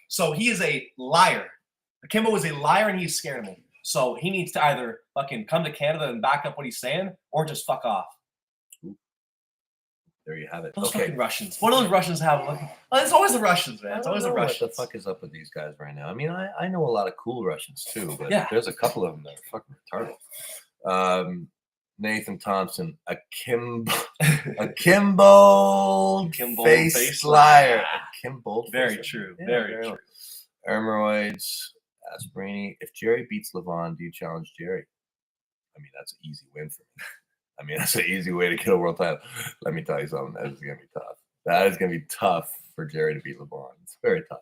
B: So he is a liar. Akimbo is a liar and he's scared of me. So he needs to either fucking come to Canada and back up what he's saying or just fuck off.
A: There you have it.
B: Those
A: Okay.
B: fucking Russians. What do those Russians have? It's always the Russians, man. It's always the Russians.
A: What the fuck is up with these guys right now? I mean, I know a lot of cool Russians too, but
B: Yeah.
A: there's a couple of them that are fucking retarded. Nathan Thompson, Akimbo face liar. Akimbo.
B: Very true.
A: Yeah,
B: Very true.
A: Hemorrhoids, Aspirini. If Jerry beats Levon, do you challenge Jerry? I mean, that's an easy win for me. I mean, that's an easy way to get a world title. Let me tell you something. That is going to be tough. That is going to be tough for Jerry to beat LeBron. It's very tough.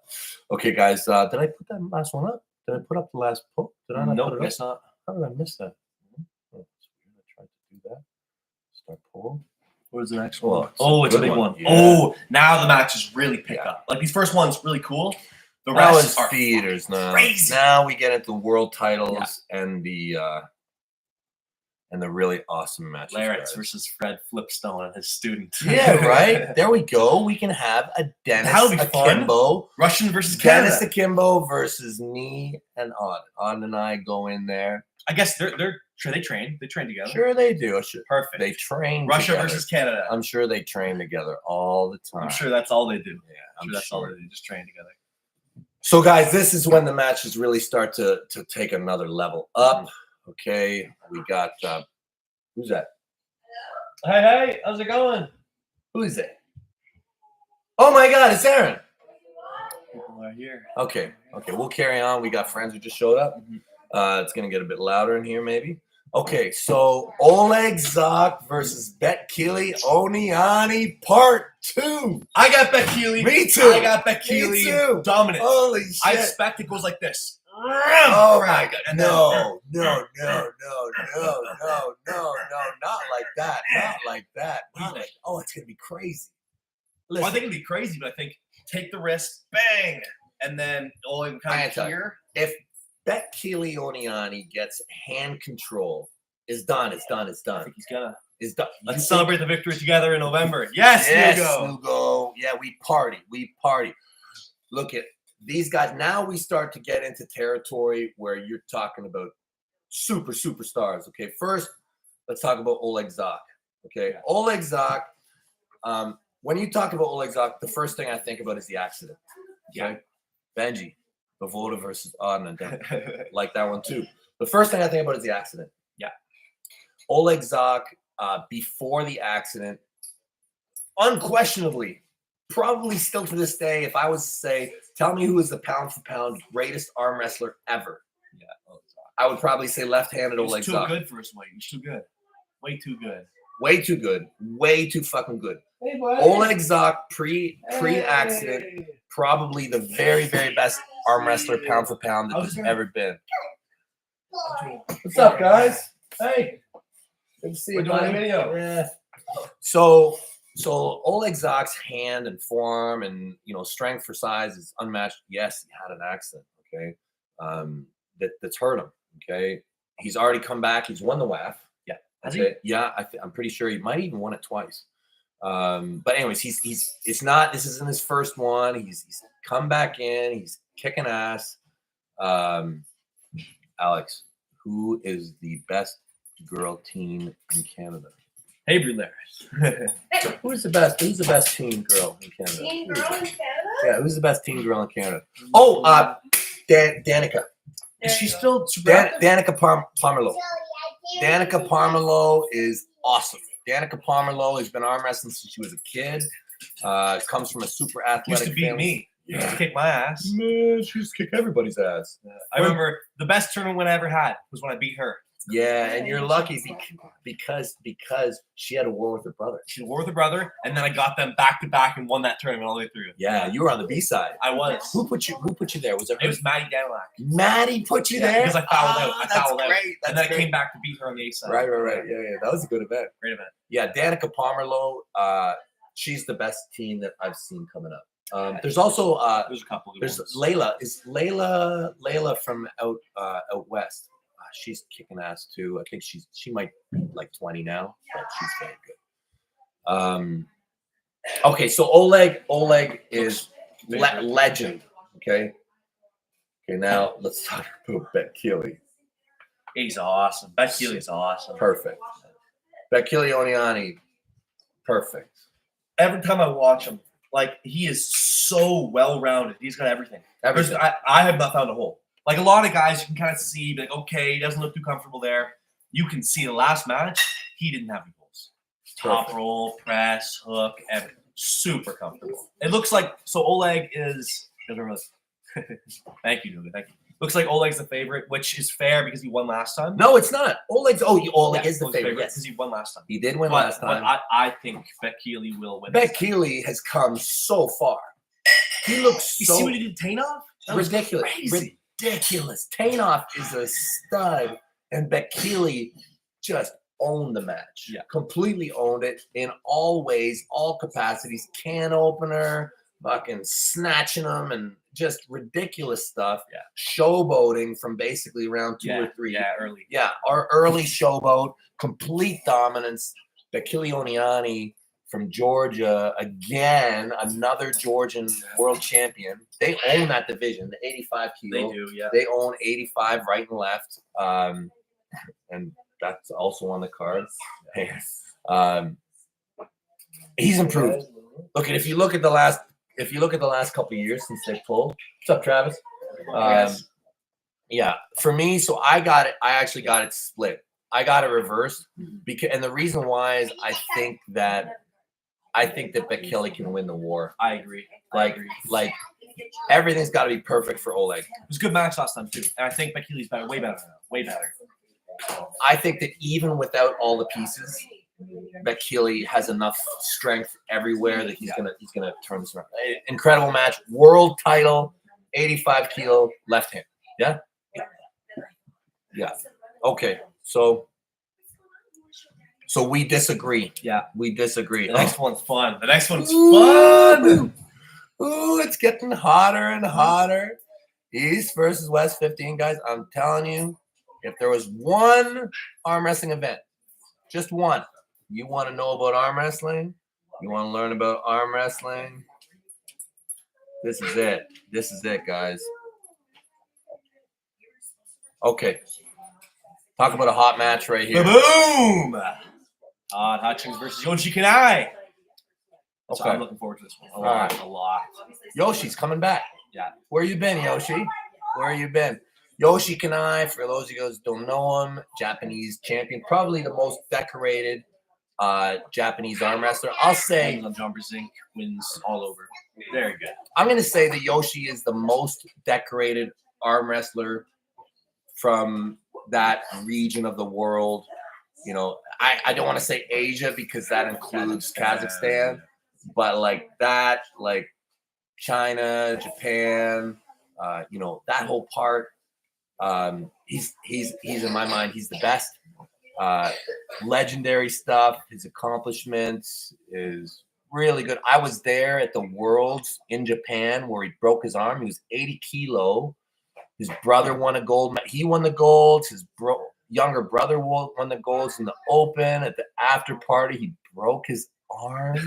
A: Okay, guys. Did I put that last one up? Did I put up the last poll? Did I not put it up?
B: Guess not.
A: How did I miss that? Oh, it's weird. I tried to do that. Start poll.
B: What is the next
A: one?
B: one? Oh, it's a big one.
A: Yeah.
B: Oh, now the matches really pick up. Like these first ones, really cool. The
A: That was
B: rest are
A: theaters now.
B: crazy.
A: Now we get into world titles and the really awesome matches.
B: Larratt
A: guys.
B: versus Fred Flipstone and his student.
A: Yeah, right. There we go. We can have a Dennis
B: That'll be fun.
A: Akimbo.
B: Russian versus Canada.
A: Dennis Akimbo versus me and Auden. Auden and I go in there.
B: I guess they're sure they train. They train together.
A: Sure, they do. Sure.
B: Perfect.
A: They train.
B: Russia
A: together.
B: versus Canada.
A: I'm sure they train together all the time.
B: I'm sure that's all they do.
A: Yeah,
B: I'm sure that's all they do. Just train together.
A: So, guys, this is when the matches really start to take another level up. Okay, we got who's that?
B: Hey, how's it going?
A: Who is it? Oh my God, it's Aaron.
B: People are here.
A: Okay, we'll carry on. We got friends who just showed up. It's gonna get a bit louder in here, maybe. Okay, so Oleg Zak versus Bekele Oniani Part 2.
B: I got Bekele.
A: Me too.
B: I got
A: Me
B: Bekele.
A: too.
B: Dominant.
A: Holy shit!
B: I expect it goes like this.
A: Oh my God!
B: And then-
A: No, not like that. Not like that. Not like. Oh, it's gonna be crazy.
B: Well,
A: Listen,
B: I think it'd be crazy, but I think take the wrist, bang, and then kind of here.
A: if Bekele Oniani gets hand control, it's done. It's done. It's
B: I
A: done.
B: think he's gonna.
A: It's done.
B: Let's celebrate the victory together in November. Yes,
A: Yes,
B: Hugo.
A: Hugo. Yeah, we party. We party. Look at these guys. Now we start to get into territory where you're talking about superstars. Okay, first let's talk about Oleg Zak. Okay,
B: Yeah.
A: Oleg Zak. When you talk about Oleg Zak, the first thing I think about is the accident. Okay, Benji, Bavoda versus Auden. Like that one too. The first thing I think about is the accident.
B: Yeah.
A: Oleg Zak, before the accident, unquestionably, probably still to this day, if I was to say, tell me who is the pound for pound greatest arm wrestler ever, I would probably say left-handed Oleg
B: He's too
A: Zak.
B: good for his weight. He's too good. Way too good.
A: Way too good. Way too fucking good.
B: Hey, buddy.
A: Oleg Zak pre-accident, probably the very, very best arm wrestler pound for pound that there's ever been. What's up, guys? Hey. Good to see you.
B: We're doing a
A: buddy.
B: video.
A: Yeah. So Oleg Zak's hand and form and strength for size is unmatched. Yes, he had an accident. Okay, that's hurt him. Okay, he's already come back. He's won the WAF.
B: Yeah, has
A: okay.
B: he?
A: Yeah, I'm pretty sure he might even won it twice. But anyways, it's not. This isn't his first one. He's come back in. He's kicking ass. Alex, who is the best girl team in Canada?
B: Hey, Larratt.
A: Who's the best? Who's the best teen girl in Canada?
C: Teen girl in Canada?
A: Yeah, who's the best teen girl in Canada? Oh, Danica.
B: Is she still super active?
A: Danica Parmelo. Danica Parmelo is awesome. Danica Parmelo has been arm wrestling since she was a kid. Comes from a super athletic
B: Used to beat
A: family.
B: me. Used to kick my ass.
A: Man, she used to kick everybody's ass.
B: I remember the best tournament win I ever had was when I beat her.
A: Yeah, and you're lucky because she had a war with her brother.
B: She wore with her brother, and then I got them back to back and won that tournament all the way through.
A: Yeah, you were on the B side.
B: I was.
A: Who put you there? Was it?
B: It was Maddie Danilak.
A: Maddie put you there
B: because I fouled out. I fouled out,
A: great.
B: and then I came back to beat her on the A side.
A: Right. Yeah. That was a good event.
B: Great event.
A: Yeah, Danica Parmelo. She's the best team that I've seen coming up. There's also
B: there's a couple.
A: There's Layla. Is Layla from out west? she's kicking ass too. I think she might be like 20 now, but she's very good. Okay, so Oleg is legend. Okay, now let's talk about Bekele.
B: He's awesome. Bekele is awesome.
A: Perfect. Bekele Oniani, perfect.
B: Every time I watch him, like he is so well-rounded. He's got everything. I have not found a hole. Like a lot of guys, you can kind of see, like, okay, he doesn't look too comfortable there. You can see the last match, he didn't have any holes. Top roll, press, hook, everything. Super comfortable. It looks like, so Oleg is, thank you, Nuga, thank you. Looks like Oleg's the favorite, which is fair because he won last time.
A: No, it's not. Oleg is the favorite. Yes,
B: because he won last time.
A: He did win last time.
B: But I think Bekele will win.
A: Bekele has come so far. He looks
B: You
A: so
B: see what he did to Tainov?
A: ridiculous.
B: Crazy.
A: Ridiculous. Tainov is a stud, and Bekele just owned the match.
B: Yeah.
A: Completely owned it in all ways, all capacities. Can opener, fucking snatching them, and just ridiculous stuff.
B: Yeah.
A: Showboating from basically round 2 or 3.
B: Yeah, early.
A: Yeah, our early showboat, complete dominance. Bekele Oniani from Georgia, again, another Georgian world champion. They own that division, the 85 kilo.
B: They do, yeah.
A: They own 85 right and left. And that's also on the cards. He's improved. Look, if you look at the last couple of years since they pulled. What's up, Travis? Yeah, for me, so I actually got it split. I got it reversed because, and the reason why is I think that Bekele can win the war.
B: I agree.
A: Like everything's got to be perfect for Oleg.
B: It was a good match last time too, and I think Bekele's better, way better now, way better.
A: I think that even without all the pieces, Bekele has enough strength everywhere that he's gonna turn this around. Incredible match, world title, 85 kilo left hand. Yeah. Okay, so we disagree.
B: Yeah,
A: we disagree.
B: The next one's fun. Fun.
A: Ooh, it's getting hotter and hotter. East versus West 15, guys. I'm telling you, if there was one arm wrestling event, just one, you want to know about arm wrestling, you want to learn about arm wrestling, this is it. This is it, guys. Okay. Talk about a hot match right here.
B: Boom! Todd Hutchings versus Yoshi Kanai. So
A: Okay.
B: I'm looking forward to this one. A lot.
A: Yoshi's coming back.
B: Yeah.
A: Where you been, Yoshi? Where you been? Yoshi Kanai, for those of you guys who don't know him, Japanese champion, probably the most decorated Japanese arm wrestler. I'll say
B: on John Brink wins all over. Very good.
A: I'm going to say that Yoshi is the most decorated arm wrestler from that region of the world. You know, I don't want to say Asia because that includes Kazakhstan, but like that, like China, Japan, you know, that whole part. He's in my mind, he's the best. Legendary stuff. His accomplishments is really good. I was there at the Worlds in Japan where he broke his arm. He was 80 kilo. His brother won a gold. He won the golds. His younger brother won the golds in the Open. At the after party, he broke his arm.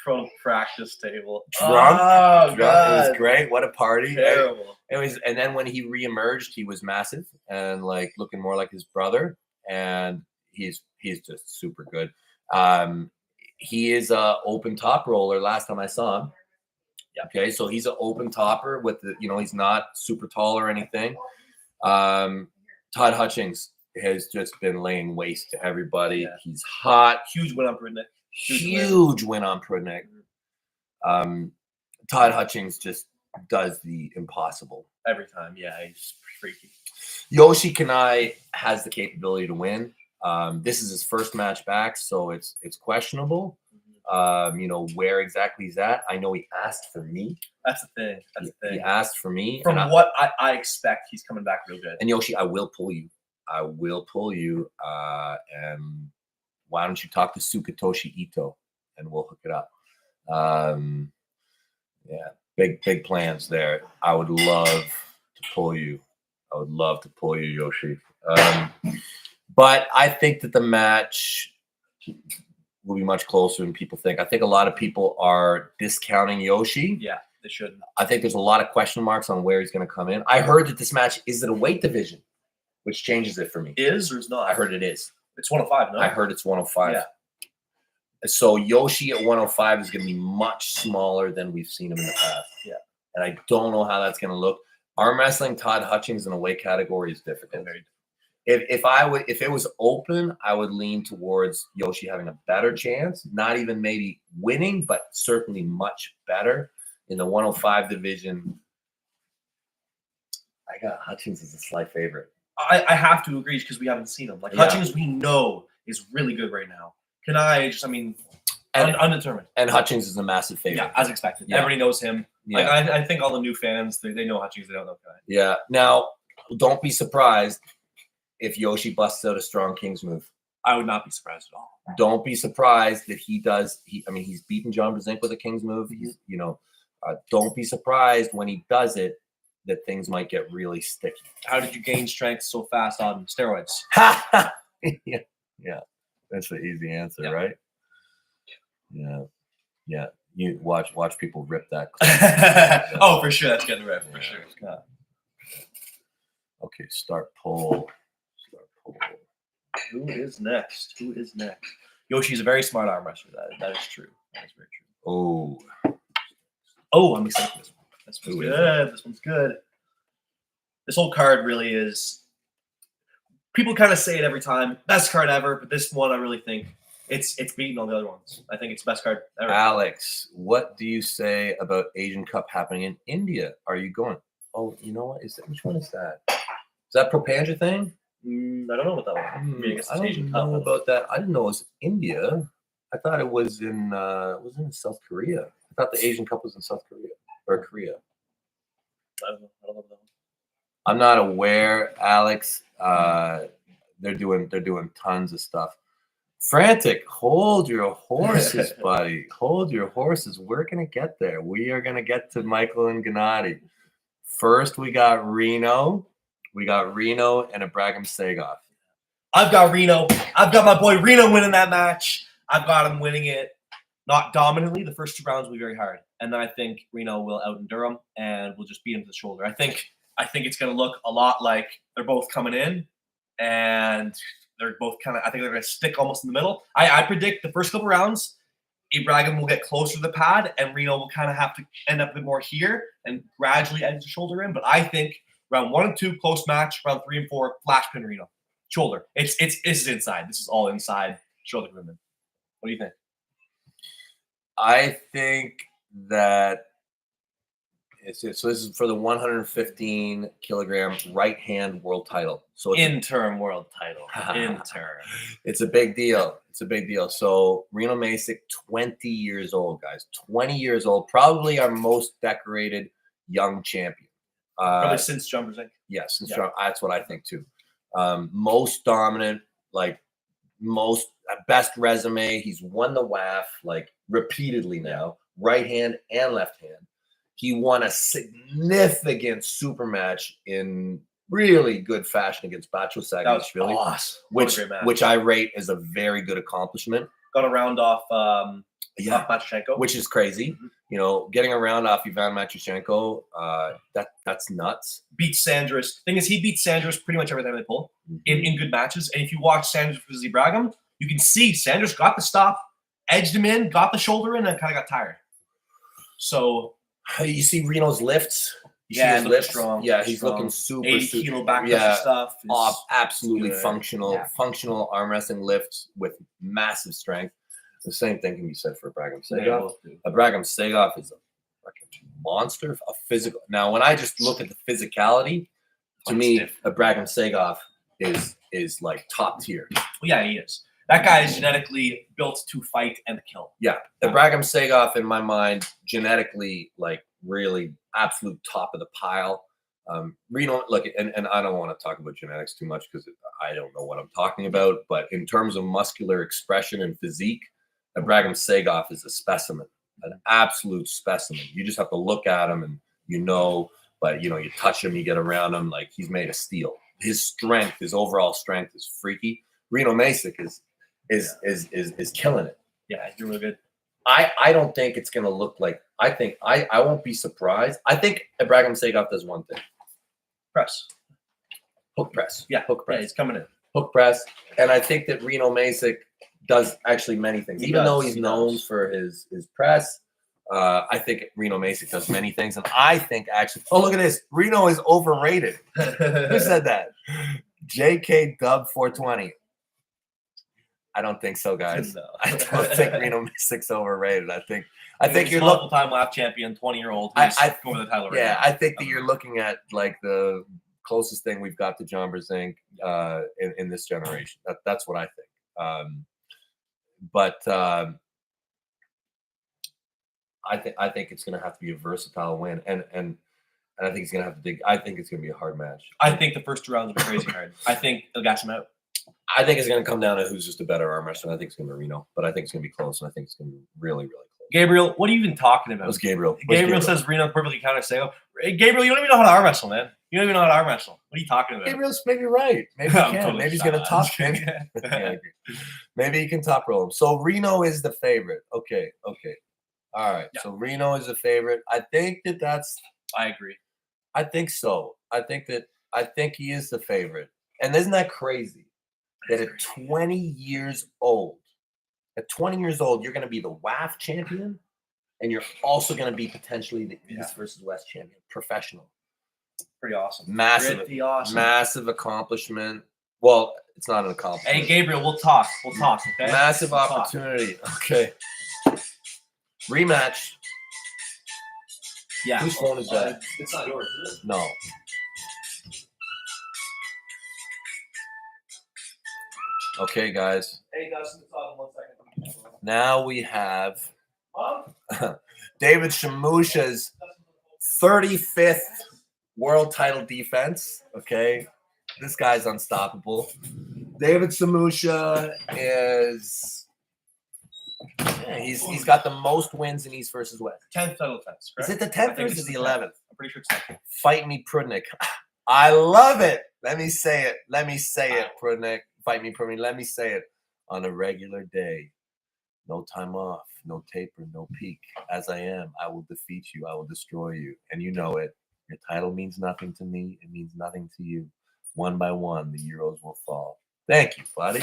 B: From practice table.
A: Drunk.
B: God.
A: It was great. What a party.
B: Terrible.
A: It was, and then when he reemerged, he was massive and like looking more like his brother. And he's just super good. He is a open top roller. Last time I saw him. Yeah. Okay, so he's an open topper with the, you know, he's not super tall or anything. Todd Hutchings has just been laying waste to everybody.
B: Yeah.
A: He's hot.
B: Huge win on Prudnick.
A: Huge win on Prudnick. Todd Hutchings just does the impossible
B: every time. Yeah, he's freaky.
A: Yoshi Kanai has the capability to win. This is his first match back, so it's questionable. You know, where exactly he's at. I know he asked for me.
B: That's the thing.
A: He asked for me.
B: From what I expect, he's coming back real good.
A: And Yoshi, I will pull you. And why don't you talk to Sukatoshi Ito and we'll hook it up. Yeah, big plans there. I would love to pull you. I would love to pull you, Yoshi. But I think that the match will be much closer than people think. I think a lot of people are discounting Yoshi.
B: Yeah, they shouldn't.
A: I think there's a lot of question marks on where he's going to come in. I heard that this match is in a weight division, which changes it for me.
B: Is or is not?
A: I heard it is.
B: It's 105, no?
A: I heard it's 105.
B: Yeah.
A: So Yoshi at 105 is going to be much smaller than we've seen him in the past.
B: Yeah.
A: And I don't know how that's going to look. Arm wrestling Todd Hutchings in a weight category is difficult. If it was open, I would lean towards Yoshi having a better chance. Not even maybe winning, but certainly much better. In the 105 division, I got Hutchings as a slight favorite.
B: I have to agree because we haven't seen him. Like Hutchings, we know is really good right now. Undetermined.
A: And Hutchings is a massive favorite.
B: Yeah, as expected. Yeah. Everybody knows him. Yeah. Like I think all the new fans, they know Hutchings, they don't know Kai.
A: Yeah. Now, don't be surprised if Yoshi busts out a strong King's move.
B: I would not be surprised at all.
A: Don't be surprised that he does. He's beaten John Brzezinski with a King's move. He's, don't be surprised when he does it that things might get really sticky.
B: How did you gain strength so fast on steroids?
A: Yeah. That's the easy answer, right? Yeah. You watch people rip that.
B: Oh, for sure. That's getting ripped, for sure. Yeah.
A: Okay, start poll.
B: Who is next? Yoshi's a very smart arm wrestler. That is true. That is very true. Oh, I'm excited for this one. This one's good. This one's good. This whole card really is. People kind of say it every time. Best card ever, but this one I really think it's beating all the other ones. I think it's the best card ever.
A: Alex, what do you say about Asian Cup happening in India? Are you going? Oh, you know what? Which one is that? Is that Propanja thing?
B: I don't know about that one.
A: I don't know about that. I didn't know it was India. I thought it was in South Korea. I thought the Asian Cup was in South Korea or Korea.
B: I don't know about that one.
A: I'm not aware, Alex. They're doing tons of stuff. Frantic, hold your horses, buddy. Hold your horses. We're gonna get there. We are gonna get to Michael and Gennady. First, we got Reno. We got Reno and Ibrahim Segoff.
B: I've got Reno. I've got my boy Reno winning that match. I've got him winning it, not dominantly. The first 2 rounds will be very hard, and then I think Reno will out-endure him and will just beat him to the shoulder. I think it's going to look a lot like they're both coming in, and they're both I think they're going to stick almost in the middle. I predict the first couple rounds, Ibrahim will get closer to the pad, and Reno will kind of have to end up a bit more here and gradually edge the shoulder in. But I think round 1 and 2, close match. Round 3 and 4, flash pin Reno. Shoulder. This is inside. This is all inside shoulder movement. What do you think?
A: I think that this is for the 115 kilogram right hand world title. So it's
B: interim world title. Interim.
A: It's a big deal. So Reno Masick, 20 years old, guys. 20 years old. Probably our most decorated young champion.
B: Probably since John Brzezinski.
A: Yeah, John. That's what I think too. Most dominant, most best resume. He's won the WAF repeatedly now, right hand and left hand. He won a significant super match in really good fashion against Bacho Saakashvili,
B: awesome.
A: which I rate as a very good accomplishment.
B: Got a round off Matyushenko,
A: which is crazy. Mm-hmm. Getting a round off Ivan Matyushenko, that's nuts.
B: Beats Sanders. Thing is, he beats Sanders pretty much every time they pull in good matches. And if you watch Sanders versus Ibrahim, you can see Sanders got the stop, edged him in, got the shoulder in, and kind of got tired. So
A: you see Reno's lifts.
B: He's looking strong.
A: Yeah, he's looking super
B: 80 kilo back stuff.
A: Absolutely good. Functional arm wrestling lifts with massive strength. The same thing can be said for Ibrahim Segoff. Ibrahim Segoff is a freaking monster, a physical. Now, when I just look at the physicality, to me, Ibrahim Segoff is like top tier.
B: Well, yeah, he is. That guy is genetically built to fight and kill.
A: Yeah, Ibrahim Segoff, in my mind, genetically really absolute top of the pile. Reno, and I don't want to talk about genetics too much because I don't know what I'm talking about. But in terms of muscular expression and physique, Ibrahim Segoff is a specimen, an absolute specimen. You just have to look at him and But you touch him, you get around him, like he's made of steel. His overall strength is freaky. Reno Masick is killing it.
B: Yeah, he's really good.
A: I don't think it's gonna look like. I think I won't be surprised. I think Ibrahim Sagov does one thing: hook press.
B: Yeah,
A: hook press.
B: Yeah, he's coming in.
A: Hook press, and I think that Reno Masick does actually many things. Even though he's known for his press, I think Reno Masick does many things, and I think actually. Oh, look at this! Reno is overrated. Who said that? JK Dub 420. I don't think so, guys.
B: No.
A: I don't think Reno Masick's overrated. I think you're
B: multiple time lap champion, 20-year-old.
A: I
B: going with the title.
A: Yeah, I think that you're looking at like the closest thing we've got to John Brzenk in this generation. That's what I think. But I think it's going to have to be a versatile win, and I think he's going to have to dig. I think it's going to be a hard match.
B: I think the first 2 rounds will be crazy hard. I think they'll gas him out.
A: I think it's going to come down to who's just a better arm wrestler. I think it's going to be Reno, but I think it's going to be close, and I think it's going to be really, really close.
B: Gabriel, what are you even talking about?
A: What's Gabriel?
B: Gabriel says Reno perfectly counter Sago. Gabriel, you don't even know how to arm wrestle, man. You don't even know how to arm wrestle. What are you talking about?
A: Gabriel's maybe right. Maybe he can.
B: Totally
A: Maybe he's going to top. Maybe he can top roll him. So Reno is the favorite. Okay. All right. Yeah. So Reno is the favorite. I think that's.
B: I agree.
A: I think so. I think he is the favorite. And isn't that crazy? That at 20 years old, you're going to be the WAF champion, and you're also going to be potentially the East versus West champion, professional.
B: Pretty awesome.
A: Massive accomplishment. Well, it's not an accomplishment.
B: Hey, Gabriel, we'll talk. Okay.
A: Massive opportunity. Okay. Rematch.
B: Yeah.
A: Whose phone is that?
B: It's not yours, is it?
A: No. Okay, guys.
B: Hey, Dustin, stop 1 second.
A: Now we have David Shamusha's 35th world title defense. Okay, this guy's unstoppable. David Shamusha is he's got the most wins in East versus West.
B: 10th title defense. Correct?
A: Is it the 10th or is it the 11th?
B: I'm pretty sure it's 10th.
A: Fight me, Prudnik. I love it. Let me say it, Prudnik. Fight me, Prudnik. Let me say it. On a regular day, no time off, no taper, no peak. As I am, I will defeat you. I will destroy you. And you know it. Your title means nothing to me. It means nothing to you. One by one, the Euros will fall. Thank you, buddy.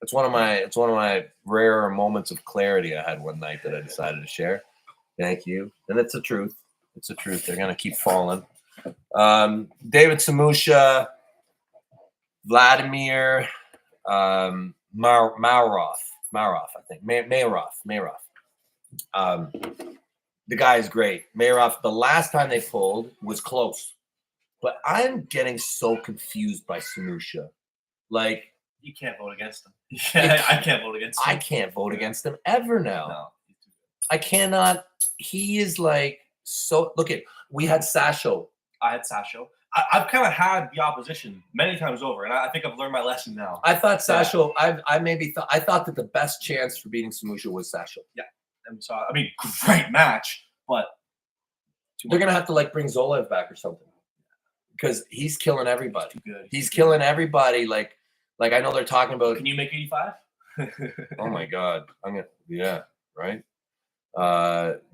A: It's one of my rare moments of clarity I had one night that I decided to share. Thank you. And it's the truth. It's the truth. They're gonna keep falling. David Samusha, Vladimir Marov, I think. Marov. The guy is great. Marov, the last time they pulled was close. But I'm getting so confused by Samusha. Like,
B: you can't vote against him. I can't vote against him.
A: I can't vote against him ever now.
B: No.
A: I cannot. He is like so. Look at, we had Sasho.
B: I had Sasho. I've kind of had the opposition many times over, and I think I've learned my lesson now.
A: I thought Sasho. I thought that the best chance for beating Samusha was Sasho.
B: Yeah, and we saw. I mean, great match, but
A: they're gonna have to like bring Zolev back or something because he's killing everybody.
B: Good.
A: He's killing everybody. Like I know they're talking about.
B: Can you make 85?
A: Oh my God! Right.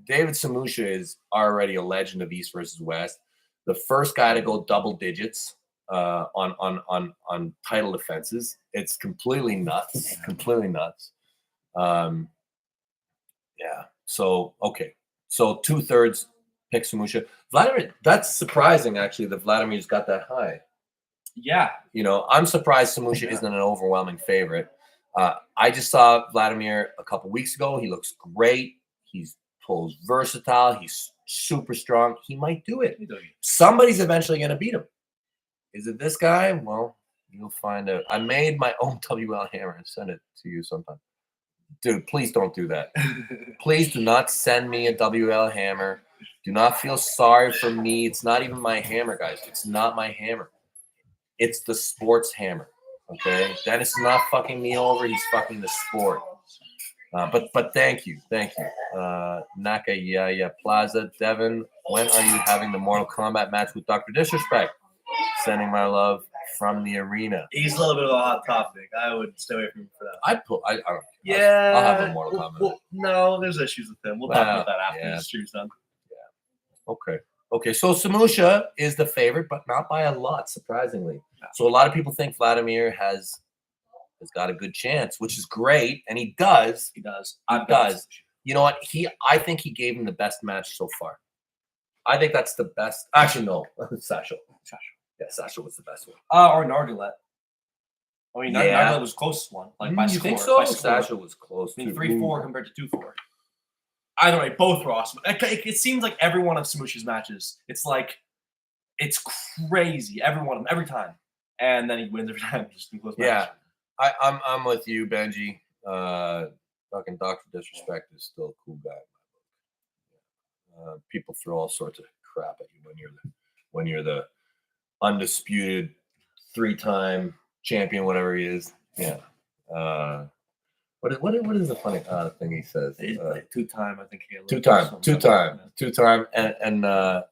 A: David Samusha is already a legend of East versus West. The first guy to go double digits on title defenses. It's completely nuts. Yeah. So okay. So 2/3 pick Samusha. Vladimir. That's surprising actually that Vladimir's got that high.
B: Yeah.
A: You know, I'm surprised Samusha isn't an overwhelming favorite. I just saw Vladimir a couple weeks ago. He looks great. He's versatile. He's super strong. He might do it. Somebody's eventually going to beat him. Is it this guy? Well, you'll find out. I made my own WL hammer and send it to you sometime. Dude, please don't do that. Please do not send me a WL hammer. Do not feel sorry for me. It's not even my hammer, guys. It's not my hammer. It's the sports hammer. Okay? Dennis is not fucking me over. He's fucking the sport. But thank you. Nakayaya Plaza, Devon. When are you having the Mortal Kombat match with Dr. Disrespect? Sending my love from the arena.
B: He's a little bit of a hot topic. I would stay away from him for that.
A: I don't.
B: Yeah.
A: I'll have a Mortal Kombat.
B: Well, no, there's issues with him. We'll talk about that after the stream's done.
A: Okay. So Samusha is the favorite, but not by a lot, surprisingly. So a lot of people think Vladimir has got a good chance, which is great, and he does.
B: He does.
A: You know what? I think he gave him the best match so far. I think that's the best. Actually, no, Sasha. Yeah, Sasha was the best one.
B: Or Nardulet. I mean,
A: Yeah.
B: Nardulet was the closest one. Like by
A: You
B: score.
A: think so?
B: By score.
A: Sasha was close.
B: I mean, 3-4 compared to 2-4. Either way, both were awesome. It seems like every one of Samusha's matches, it's crazy. Every one of them, every time. And then he wins every time. Just in close matches.
A: I'm with you, Benji. Fucking Dr. Disrespect is still a cool guy. People throw all sorts of crap at you when you're the undisputed 3-time champion, whatever he is. Yeah. What is the funny thing he says?
B: He's like 2-time, I think.
A: Two-time, and I'm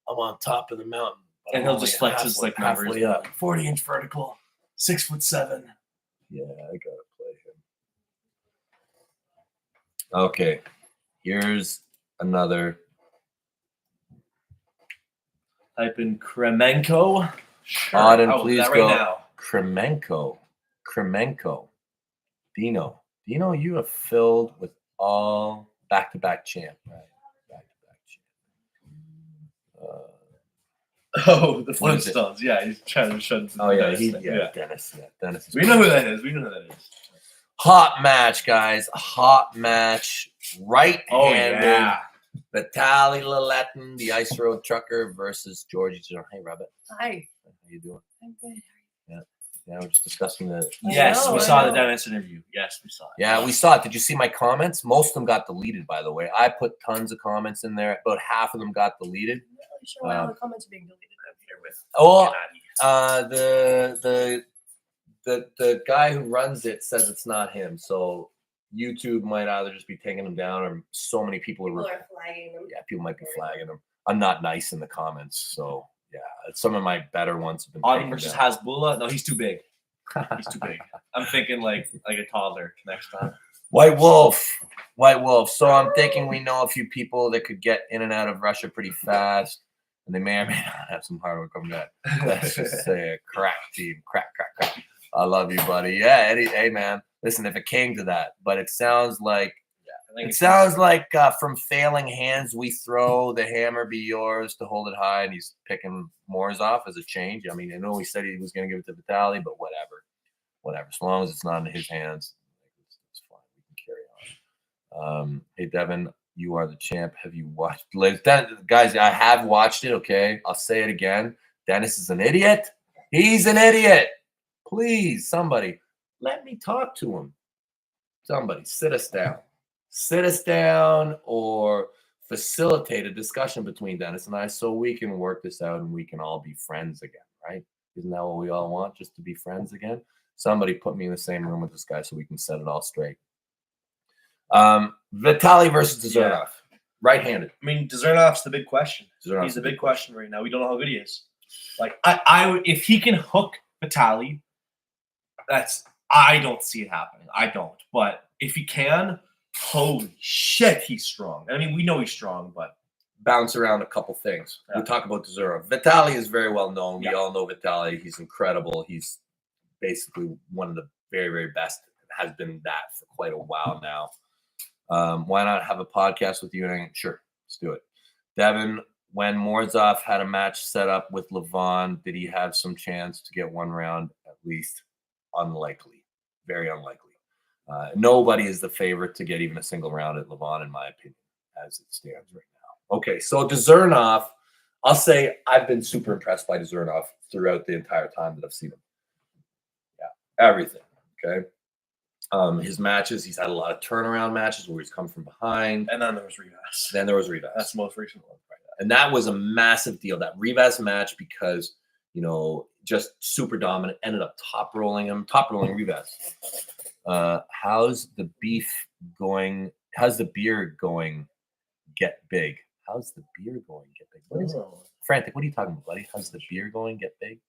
A: on top of the mountain.
B: And he'll just flex his like
A: halfway
B: numbers.
A: up, 40-inch vertical, 6'7". Yeah, I gotta play him. Okay, here's another.
B: Type in Kremenko. Sure.
A: Auden, please
B: right
A: go.
B: Now.
A: Kremenko. Dino, you have filled with all back-to-back champ, right? Back-to-back champ.
B: Oh, the Flintstones. Yeah, he's trying to shut.
A: Dennis. Dennis.
B: We know who that is.
A: Hot match, guys. Hot match. Right-handed.
B: Oh, yeah.
A: Vitaly Laletin, the Ice Road Trucker, versus Georgie. Hey, Rabbit.
C: Hi.
A: How you doing?
C: I'm good.
A: Yeah, we're just discussing the.
B: Yes, we saw the Dennis interview. Yes, we saw it.
A: Yeah, we saw it. Did you see my comments? Most of them got deleted, by the way. I put tons of comments in there. About half of them got deleted.
C: I'm not really sure why all the comments are being deleted.
A: The guy who runs it says it's not him. So YouTube might either just be taking him down, or so many people
C: are flagging them.
A: Yeah, people might be flagging him. I'm not nice in the comments, so yeah, some of my better ones have been.
B: Auden versus Hasbulla. No, he's too big. He's too big. I'm thinking like a toddler next time.
A: White Wolf. So I'm thinking we know a few people that could get in and out of Russia pretty fast, and they may or may not have some hard work on that. Let's just say a crack team. Crack. I love you, buddy. Yeah, Eddie. Hey, man. Listen, if it came to that, but it sounds like from failing hands we throw, the hammer be yours to hold it high, and he's picking Morozov as a change. I mean, I know he said he was going to give it to Vitaly, but whatever. As long as it's not in his hands, it's fine. We can carry on. Hey, Devon, you are the champ. Have you watched? Guys, I have watched it, okay? I'll say it again. Dennis is an idiot. He's an idiot. Please, somebody, let me talk to him. Somebody, sit us down or facilitate a discussion between Dennis and I so we can work this out and we can all be friends again, right? Isn't that what we all want, just to be friends again? Somebody put me in the same room with this guy so we can set it all straight. Vitaly versus Dzernov. Right-handed.
B: I mean, Dzernov's the big question. He's the big question right now. We don't know how good he is. Like, I if he can hook Vitaly, I don't see it happening. I don't. But if he can, holy shit, he's strong. I mean, we know he's strong, but
A: bounce around a couple things. Yeah. We talk about Dzernov. Vitaly is very well known. We all know Vitaly. He's incredible. He's basically one of the very, very best. Has been that for quite a while now. Why not have a podcast with you? And sure, let's do it. Devon, when Morozov had a match set up with Levon, did he have some chance to get one round at least? Unlikely. Very unlikely. Nobody is the favorite to get even a single round at Levon, in my opinion, as it stands right now. Okay, so Dzernov, I'll say I've been super impressed by Dzernov throughout the entire time that I've seen him. Yeah, everything. Okay. His matches, he's had a lot of turnaround matches where he's come from behind.
B: And then there was Rivas.
A: That's
B: the most recent one. Right?
A: And that was a massive deal, that Rivas match, because, just super dominant, ended up top rolling Rivas. How's the beef going? How's the beer going? Get big. How's the beer going? Get big. What is it? Frantic, what are you talking about, buddy? How's the beer going? Get big.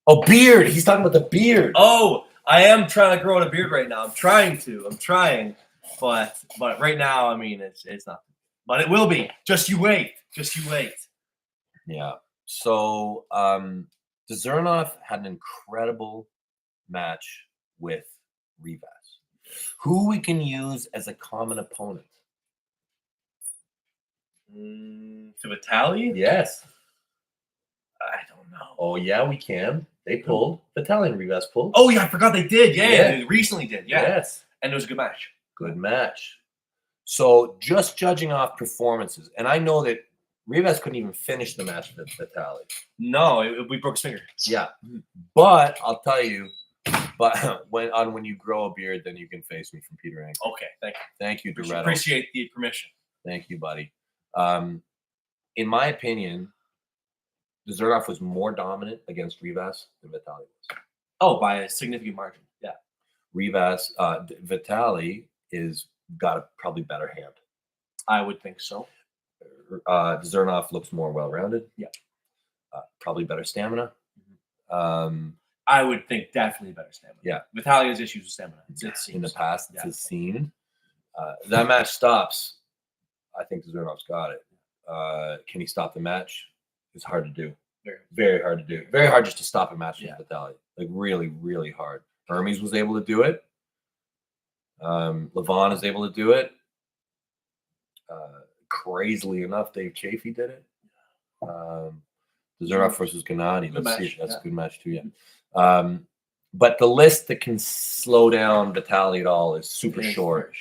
A: Oh, beard. He's talking about the beard.
B: Oh, I am trying to grow a beard right now. I'm trying. But right now, I mean, it's not. But it will be. Just you wait.
A: Yeah. So Zernov had an incredible match with Rivas, who we can use as a common opponent.
B: To Vitaly?
A: Yes.
B: I don't know.
A: Oh, yeah, we can. They pulled. Vitaly and Rivas pulled.
B: Oh, yeah, I forgot they did. Yeah,
A: Yeah.
B: they recently did. Yeah.
A: Yes.
B: And it was a good match.
A: Good match. So just judging off performances, and I know that Rivas couldn't even finish the match with Vitaly.
B: No, we broke his finger.
A: Yeah. But I'll tell you, when you grow a beard, then you can face me from Peter Ank.
B: Okay, thank you.
A: Thank you, Doretto.
B: Appreciate the permission.
A: Thank you, buddy. In my opinion, Zernov was more dominant against Rivas than Vitaly was.
B: Oh, by a significant margin. Yeah.
A: Rivas, Vitaly is got a probably better hand.
B: I would think so.
A: Zernov looks more well-rounded.
B: Yeah.
A: Probably better stamina.
B: I would think definitely better stamina.
A: Yeah.
B: Vitaly has issues with stamina. It seems.
A: In the past, it's seen. That match stops. I think Zernov's got it. Can he stop the match? It's hard to do. Very hard to do. Very hard just to stop a match with Vitaly. Like really, really hard. Hermes was able to do it. Levon is able to do it. Crazily enough, Dave Chafee did it. Zernov versus Gennady. Let's see. That's a good match too. Yeah. But the list that can slow down Vitaly at all is super short.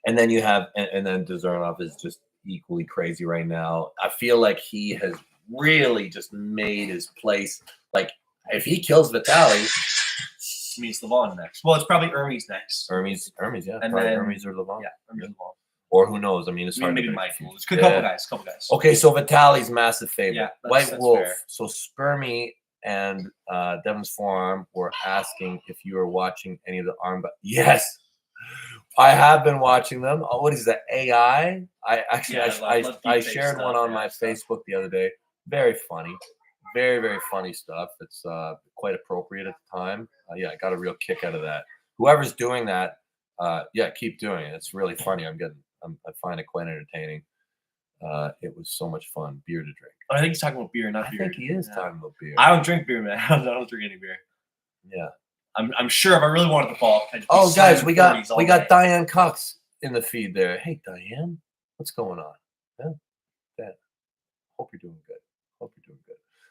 A: And then you have, and then Zernov is just equally crazy right now. I feel like he has really just made his place. Like if he kills Vitaly,
B: means Levon next. Well, it's probably Hermes next.
A: Hermes, yeah.
B: And
A: then
B: Hermes
A: or Levon.
B: Yeah, Hermes or Levon.
A: Or who knows? I mean, it's hard.
B: Maybe Michael. It's a couple guys.
A: Okay, so Vitaly's massive favorite.
B: Yeah,
A: White Wolf.
B: Fair.
A: So Spermy and Devon's Forearm were asking if you were watching any of the ArmBet. Yes, I have been watching them. Oh, what is that? AI? I shared one on my Facebook the other day. Very funny. Very, very funny stuff. It's quite appropriate at the time. I got a real kick out of that. Whoever's doing that, keep doing it. It's really funny. I find it quite entertaining. It was so much fun. Beer to drink.
B: I think he's talking about beer, not beer.
A: I think he is talking about beer.
B: I don't drink beer, man. I don't drink any beer.
A: Yeah.
B: I'm sure if I really wanted the ball.
A: Oh, guys, we got Diane Cox in the feed there. Hey, Diane, what's going on? Yeah. Hope you're doing good.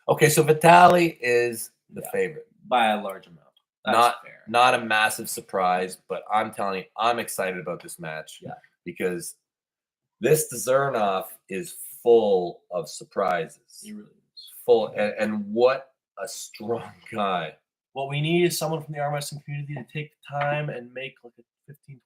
A: Okay, so Vitaly is the favorite
B: by a large amount. That's fair.
A: Not a massive surprise, but I'm telling you, I'm excited about this match.
B: Yeah.
A: Because this Zernov is full of surprises.
B: He really is.
A: Full, and what a strong guy.
B: What we need is someone from the arm wrestling community to take the time and make like a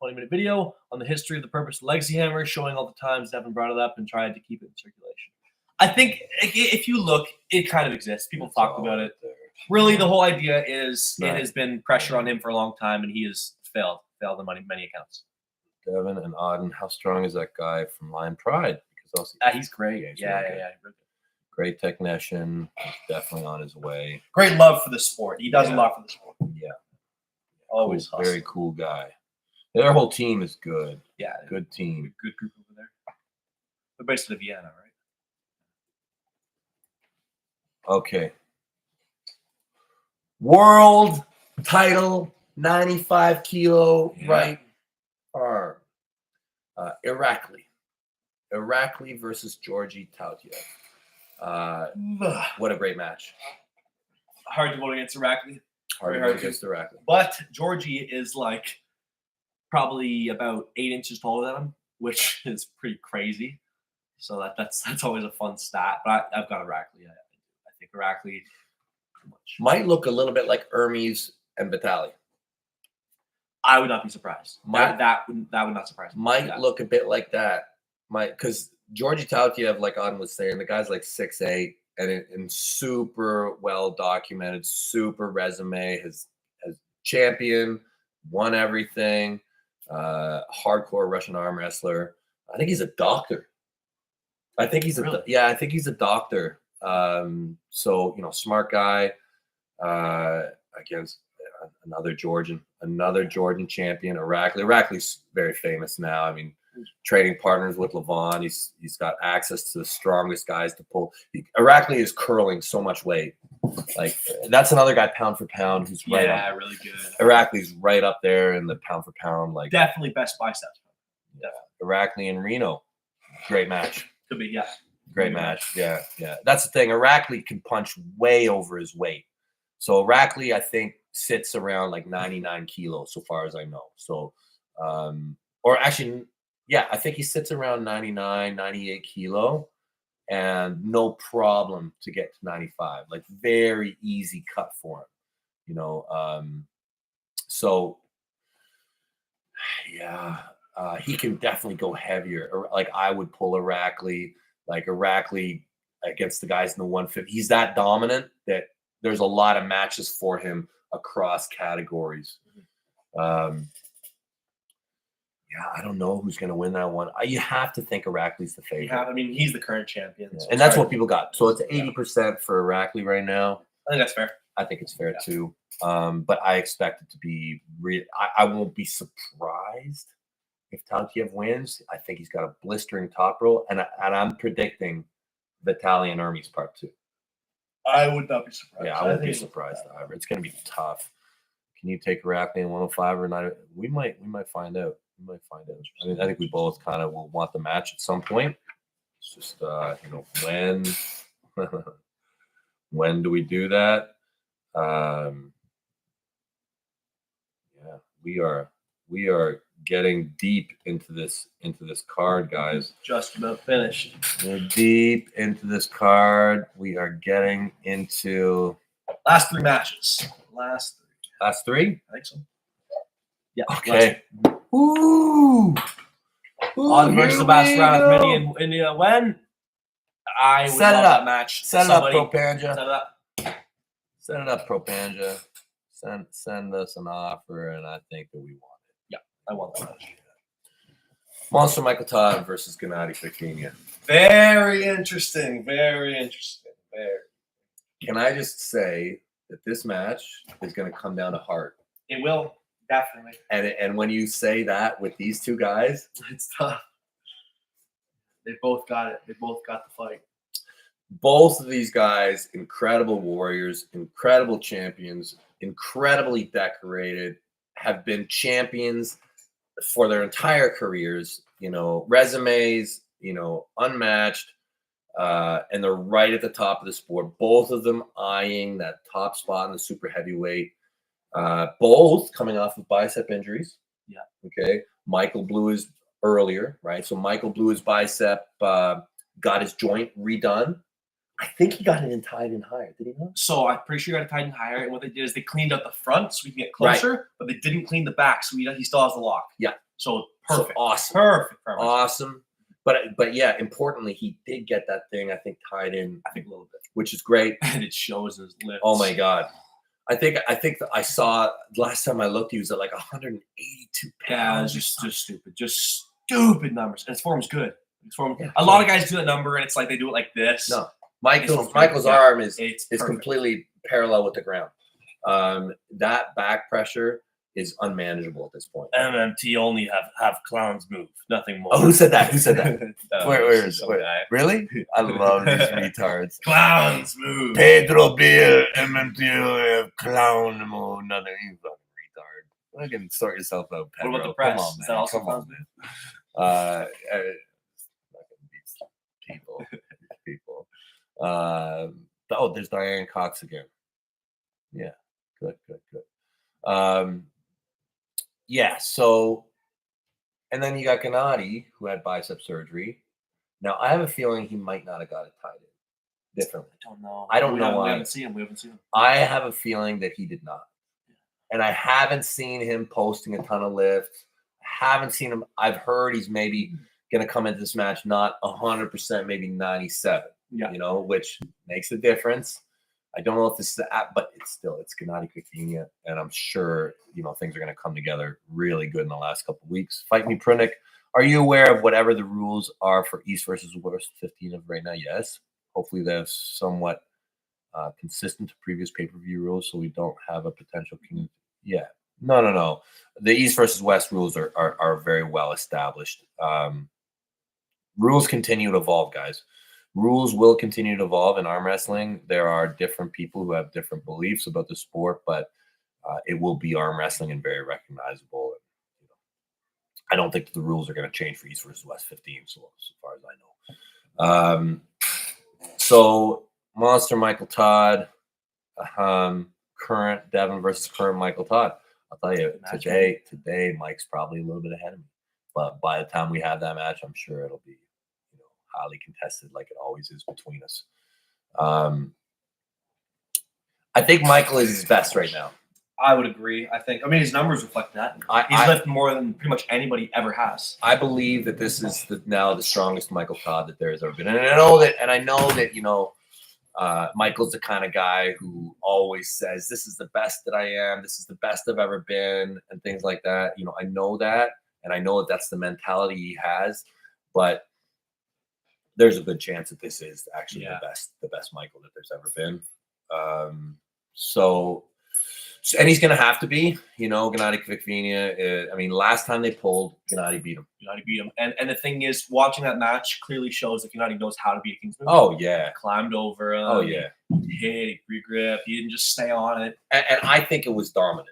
B: 15-20-minute video on the history of the purpose of the Legacy Hammer, showing all the times Devon brought it up and tried to keep it in circulation. I think if you look, it kind of exists. People talked about it. Really, the whole idea is it has been pressure on him for a long time, and he has failed on many accounts.
A: Devon and Auden, how strong is that guy from Lion Pride? Because
B: he's great. Yeah.
A: Great technician. He's definitely on his way.
B: Great love for the sport. He does a lot for the sport.
A: Yeah.
B: Always
A: cool, very cool guy. Their whole team is good.
B: Yeah.
A: Good team.
B: Good group over there. They're based in Vienna, right?
A: Okay. World title, 95 kilo right arm. Irakli versus Georgi Tautiev. What a great match.
B: Hard to vote against Irakli.
A: Hard against Irakli.
B: But Georgi is like probably about 8 inches taller than him, which is pretty crazy. So that's always a fun stat. But I've got Irakli. I think Irakli
A: might look a little bit like Hermes and Vitaly.
B: I would not be surprised. That would not surprise me.
A: Might look a bit like that. Because Georgi Tautiev, like Auden was saying, the guy's like 6'8", and super well documented, super resume. Has champion won everything. Hardcore Russian arm wrestler. I think he's a doctor. I think he's I think he's a doctor. So smart guy against another Georgian champion, Irakli. Irakli's very famous now. I mean, trading partners with Levon. He's got access to the strongest guys to pull. Irakli is curling so much weight. Like that's another guy pound for pound who's really good. Irakli's right up there in the pound for pound. Like
B: definitely best biceps.
A: Yeah, Irakli and Reno, great match.
B: Could be
A: great match. Yeah. That's the thing. Irakli can punch way over his weight. So Irakli, I think, sits around like 99 kilos, so far as I know. So, or actually, yeah, I think he sits around 99, 98 kilo, and no problem to get to 95. Like very easy cut for him, So, yeah, he can definitely go heavier. Like I would pull Irakli, against the guys in the 150. He's that dominant that there's a lot of matches for him across categories. I don't know who's going to win that one. You have to think Irakli's the favorite.
B: I mean, he's the current champion.
A: So and that's what people got. So it's 80% for Irakli right now.
B: I think that's fair.
A: I think it's fair too. But I expect it to be real. I won't be surprised if Talkiev wins. I think he's got a blistering top row. And I'm predicting Vitaly and Ermi's part 2.
B: I would not be surprised.
A: Yeah, I won't be surprised either. It's going to be tough. Can you take Irakli in 105 or not? We might find out. I mean, I think we both kind of will want the match at some point. It's just when do we do that? We are getting deep into this card, guys.
B: Just about finished.
A: We're deep into this card. We are getting into
B: last 3 matches. Last
A: 3?
B: I think so. Yeah.
A: Okay. Ooh.
B: On versus the best round of many and when I would
A: set it
B: love
A: up
B: that match.
A: Set it up, Propanja.
B: Set it up.
A: Set it up, Propanja. Send us an offer, and I think that we want it.
B: Yeah, I want that match.
A: Monster Michael Todd versus Gennady Fekhinia.
B: Very interesting. Very interesting. Very.
A: Can I just say that this match is going to come down to heart?
B: It will. Definitely.
A: And when you say that with these two guys,
B: it's tough. They both got it. They both got the fight.
A: Both of these guys, incredible warriors, incredible champions, incredibly decorated, have been champions for their entire careers, resumes, unmatched, and they're right at the top of the sport. Both of them eyeing that top spot in the super heavyweight. Both coming off of bicep injuries.
B: Yeah.
A: Okay. Michael blew his earlier, right? So Michael blew his bicep, got his joint redone. I think he got it in tied in higher. Did he not?
B: So I'm pretty sure he got it tied in higher. And what they did is they cleaned up the front so we can get closer, but they didn't clean the back, so he still has the lock.
A: Yeah.
B: So perfect.
A: So awesome.
B: Perfect.
A: Awesome. But yeah, importantly, he did get that thing, I think, tied in.
B: I think a little bit,
A: which is great.
B: And it shows his lips.
A: Oh my God. I think that I saw last time I looked, he was at like 182 pounds.
B: Yeah, it's just stupid numbers. And his form's good. A lot of guys do that number, and it's like they do it like this.
A: No, Michael's arm is completely parallel with the ground. That back pressure is unmanageable at this point.
B: MMT only have clowns move, nothing more.
A: Oh, who said that? Where is it? Really? I love these retards.
B: Clowns move.
A: Pedro Bill, MMT clown move, nothing. You fucking retard. Fucking sort yourself out, Pedro.
B: What about the press?
A: Come on, man.
B: Is that also
A: Come on, man. People. There's Diane Cox again. Yeah, good. Yeah, so, and then you got Gennady, who had bicep surgery. Now, I have a feeling he might not have got it tied in differently.
B: I don't know.
A: I don't know.
B: We haven't seen him.
A: I have a feeling that he did not. And I haven't seen him posting a ton of lifts. Haven't seen him. I've heard he's maybe going to come into this match not 100%, maybe 97. Yeah. Which makes a difference. I don't know if this is the app, but it's Gennady Kokonia, and I'm sure things are going to come together really good in the last couple of weeks. Fight Me Prunick. Are you aware of whatever the rules are for East versus West 15 of right now? Yes. Hopefully they're somewhat consistent to previous pay-per-view rules, so we don't have a potential. Yeah. No. The East versus West rules are very well established. Rules continue to evolve, guys. Rules will continue to evolve in arm wrestling. There are different people who have different beliefs about the sport, but it will be arm wrestling and very recognizable. I don't think that the rules are going to change for East versus West 15, so far as I know. So Monster Michael Todd, current Devon versus current Michael Todd. I'll tell you, today Mike's probably a little bit ahead of me. But by the time we have that match, I'm sure it'll be highly contested like it always is between us. I think Michael is his best right now.
B: I would agree. I mean, his numbers reflect that. He's lifted more than pretty much anybody ever has.
A: I believe that this is now the strongest Michael Todd that there has ever been. And I know that Michael's the kind of guy who always says, this is the best that I am. This is the best I've ever been, and things like that. I know that, and I know that that's the mentality he has, but there's a good chance that this is actually the best Michael that there's ever been. And he's going to have to be, Gennady Kokonia. I mean, last time they pulled, Gennady beat him.
B: And the thing is, watching that match clearly shows that Gennady knows how to beat a Kingsman.
A: Oh, yeah.
B: He climbed over him.
A: Oh, yeah.
B: He re-grip. He didn't just stay on it.
A: And I think it was dominant.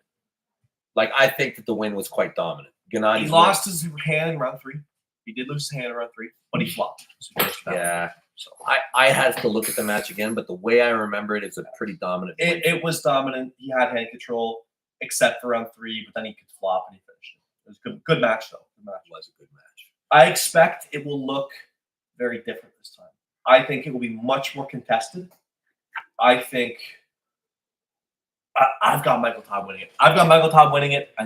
A: Like, I think that the win was quite dominant. Gennady
B: lost his hand in round 3. He did lose his hand in round 3, but he flopped. So
A: yeah. So I had to look at the match again, but the way I remember it, it's a pretty dominant.
B: It was dominant. He had hand control, except for round 3, but then he could flop and he finished it. It was a good match, though. It was a good match. I expect it will look very different this time. I think it will be much more contested. I think I've got Michael Todd winning it. I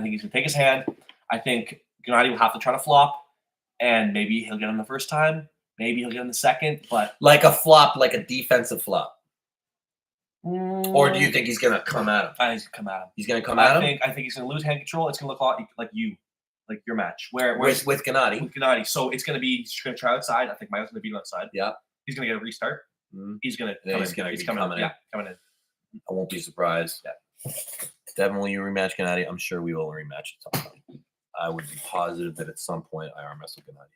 B: think he's going to take his hand. I think Gennady will have to try to flop, and maybe he'll get him the first time. Maybe he'll get him the second, but
A: like a flop, like a defensive flop. Or do you think he's gonna come at him?
B: I think he's gonna come at him.
A: He's gonna come at him.
B: I think he's gonna lose hand control. It's gonna look a lot like your match, where
A: with Gennady.
B: With Gennady. So it's gonna be he's gonna try outside. I think Michael's gonna beat him outside.
A: Yeah.
B: He's gonna get a restart. Mm-hmm. He's coming in. Yeah, coming in.
A: I won't be surprised.
B: Yeah.
A: Devon, will you rematch Gennady? I'm sure we will rematch at some point. I would be positive that at some point I arm wrestle Gennady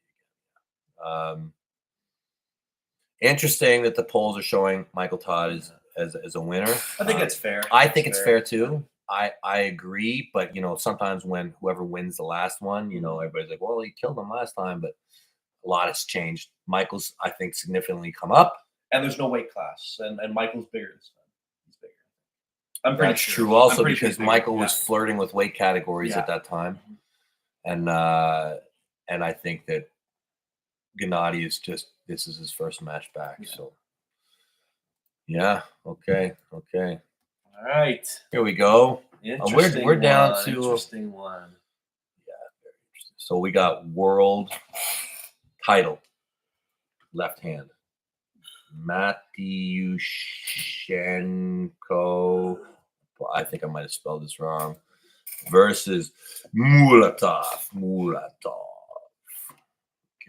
A: again. Interesting that the polls are showing Michael Todd as a winner.
B: I think that's fair.
A: I think it's fair too. I agree, but sometimes when whoever wins the last one, everybody's like, well, he killed him last time, but a lot has changed. Michael's, I think, significantly come up.
B: And there's no weight class, and Michael's bigger this time. He's bigger. I'm pretty
A: That's
B: sure.
A: true also because Michael was flirting with weight categories at that time. And I think that Gennady is this is his first match back. Yeah. So okay.
B: All right.
A: Here we go. We're down to
B: interesting one.
A: Yeah, very interesting. So we got world title. Left hand. Matyushenko. I think I might have spelled this wrong. Versus Mulatov.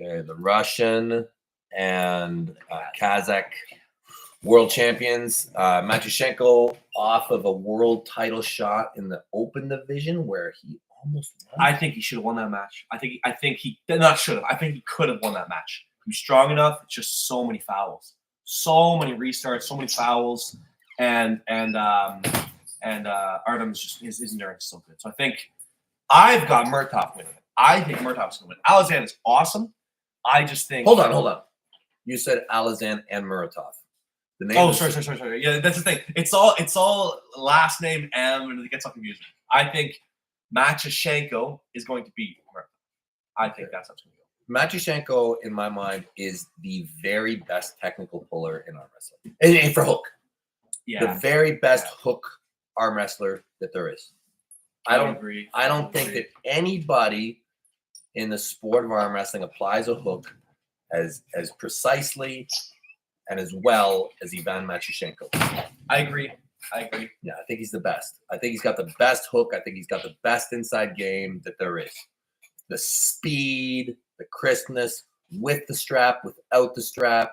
A: Okay, the Russian and Kazakh world champions. Matyushenko off of a world title shot in the open division where he almost won.
B: I think he should have won that match. I think he not should have. I think he could have won that match. He was strong enough. It's just so many fouls, so many restarts, so many fouls, and Artem's just his endurance is so good. So I think I've got Murtaugh winning it. I think Murtaugh's going to win. Alexander is awesome. I just think.
A: Hold on. You said Alexander and Murtaugh. The name.
B: Sorry. Yeah, that's the thing. It's all last name M, and it gets all confusing. I think Matyushenko is going to beat Murtaugh. I think that's how it's going to go.
A: Matyushenko, in my mind, is the very best technical puller in arm wrestling. And for hook.
B: Yeah.
A: The very best hook arm wrestler that there is. I don't
B: agree.
A: I don't think that anybody in the sport of arm wrestling applies a hook as precisely, and as well as Ivan Matyushenko.
B: I agree.
A: Yeah, I think he's the best. I think he's got the best hook. I think he's got the best inside game that there is. The speed, the crispness, with the strap, without the strap.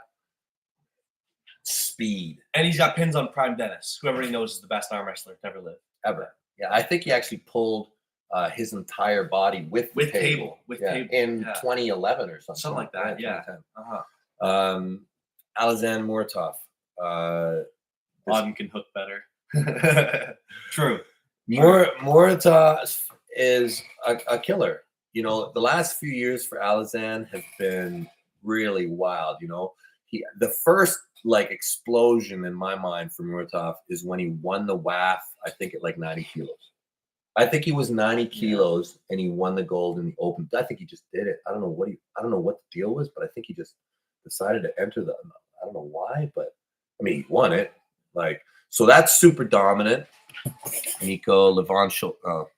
A: Speed.
B: And he's got pins on Prime Dennis, who everybody knows is the best arm wrestler to ever live.
A: Ever. Yeah, I think he actually pulled his entire body with table. In 2011 or something.
B: Something like that, yeah.
A: 2010. Alexander Muratov.
B: One can hook better. True.
A: Muratov is a killer. You know, the last few years for Alexander have been really wild. You know, the first explosion in my mind for Muratov is when he won the WAF. I think at 90 kilos. I think he was 90 kilos and he won the gold in the open. I think he just did it. I don't know what the deal was, but I think he just decided to enter the. I don't know why, but I mean, he won it. So that's super dominant. Nico Levon. Oh,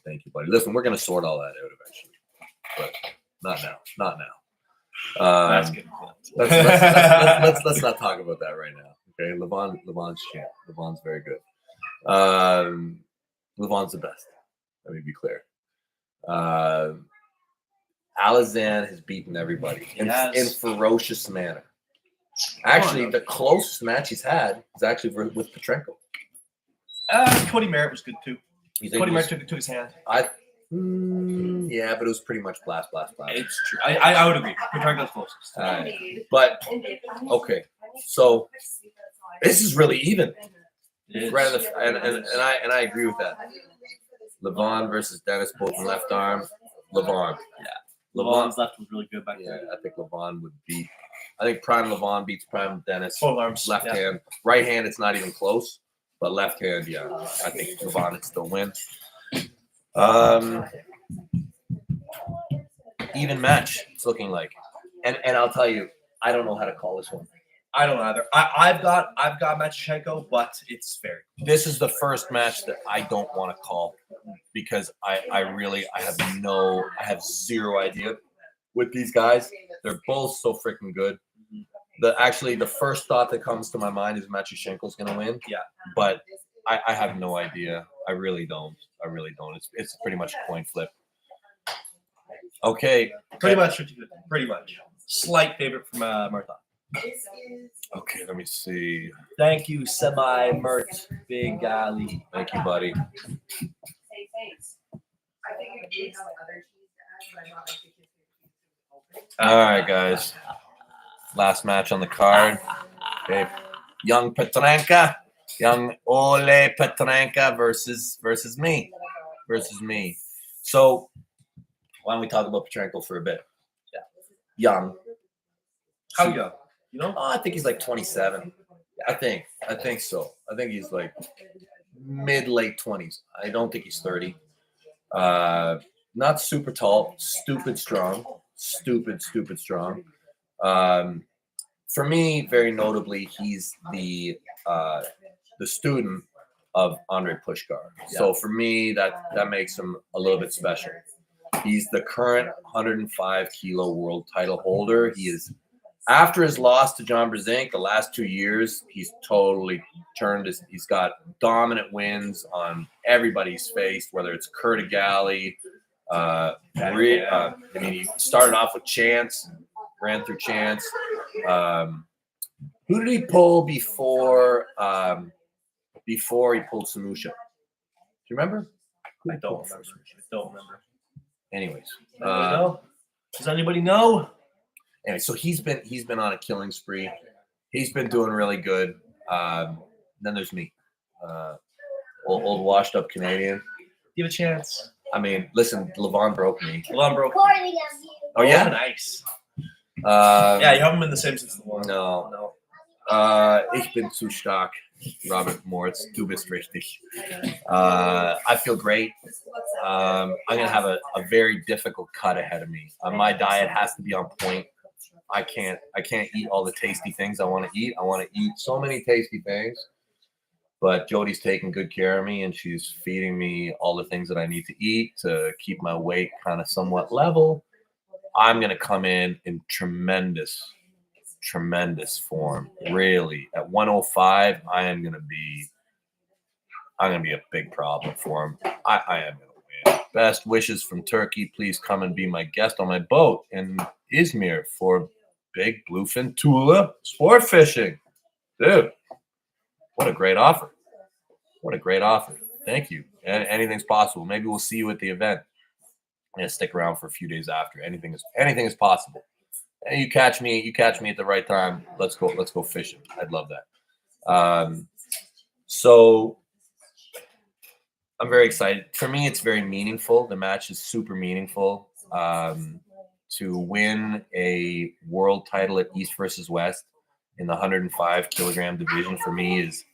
A: thank you, buddy. Listen, we're gonna sort all that out eventually, but not now. Not now.
B: That's good.
A: Let's not talk about that right now. Okay, Levon's champ. Levon's very good. Levon's the best. Let me be clear. Alexander has beaten everybody in ferocious manner. Actually, the closest match he's had is actually with Petrenko.
B: Cody Merritt was good too. Cody Merritt took his hand.
A: Yeah, but it was pretty much blast.
B: It's true. I would agree. Petrenko's closest.
A: But okay, so this is really even. And I agree with that. Levon versus Dennis, both in left arm. Levon.
B: Yeah. Levon's left was really good back
A: there.
B: there.
A: I think Levon would beat. I think Prime Levon beats Prime Dennis.
B: Both arms.
A: Left hand. Right hand, it's not even close. But left hand, yeah. I think Levon would still win. Even match, it's looking like. And I'll tell you, I don't know how to call this one.
B: I don't either. I've got Matyushenko, but it's fair.
A: This is the first match that I don't want to call because I have zero idea with these guys. They're both so freaking good. The first thought that comes to my mind is Matyushenko's going to win.
B: Yeah.
A: But I have no idea. I really don't. It's pretty much a coin flip. Okay.
B: Pretty much. Slight favorite from Murtaugh.
A: Okay, let me see.
B: Thank you, Semi-Mert Big Ali.
A: Thank you, buddy. All right, guys. Last match on the card. Okay. Young Ole Petrenka versus me. So why don't we talk about Petrenko for a bit? Yeah. Young.
B: How young? You know?
A: I think he's 27. I think so. I think he's mid-late 20s. I don't think he's 30. Not super tall. Stupid strong. For me, very notably, he's the student of Andre Pushkar. Yeah. So for me, that makes him a little bit special. He's the current 105 kilo world title holder. He is. After his loss to John Brzenk, the last 2 years, he's totally turned. He's got dominant wins on everybody's face, whether it's Kurt Galley. He started off with Chance, ran through Chance. Who did he pull before he pulled Samusha? Do you remember?
B: I don't remember.
A: Anyways,
B: does anybody know?
A: Anyway, so he's been on a killing spree. He's been doing really good. Then there's me, old washed up Canadian.
B: Give a chance.
A: I mean, listen, Levon broke me.
B: Oh yeah, nice. Yeah, you haven't been the same since the war.
A: No. Ich bin zu stark. Robert Moritz, du bist richtig. I feel great. I'm gonna have a very difficult cut ahead of me. My diet has to be on point. I can't eat all the tasty things I want to eat. I want to eat so many tasty things, but Jody's taking good care of me, and she's feeding me all the things that I need to eat to keep my weight kind of somewhat level. I'm gonna come in tremendous tremendous form. Really, at 105, I'm gonna be a big problem for him. I am gonna win. Best wishes from Turkey. Please come and be my guest on my boat in Izmir for big bluefin tuna sport fishing. Dude, what a great offer. What a great offer. Thank you. Anything's possible. Maybe we'll see you at the event. I'm gonna stick around for a few days after. Anything is possible. And you catch me at the right time. Let's go fishing. I'd love that. So I'm very excited. For me, it's very meaningful. The match is super meaningful. To win a world title at East versus West in the 105 kilogram division for me is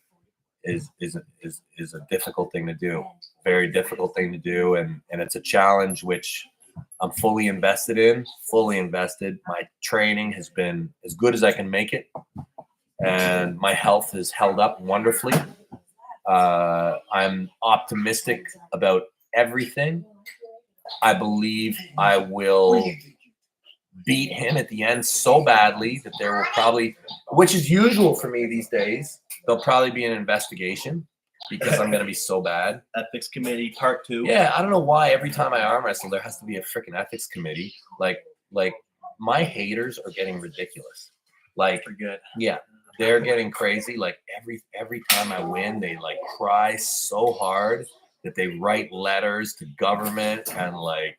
A: a difficult thing to do. Very difficult thing to do, and it's a challenge which I'm fully invested in. Fully invested. My training has been as good as I can make it, and my health has held up wonderfully. I'm optimistic about everything. I believe I will beat him at the end so badly that there will probably, which is usual for me these days, there'll probably be an investigation because I'm going to be so bad.
B: Ethics committee part 2.
A: Yeah, I don't know why every time I arm wrestle, there has to be a freaking ethics committee. Like my haters are getting ridiculous. Like,
B: Pretty good.
A: yeah. They're getting crazy. Like every time I win, they like cry so hard that they write letters to government and like,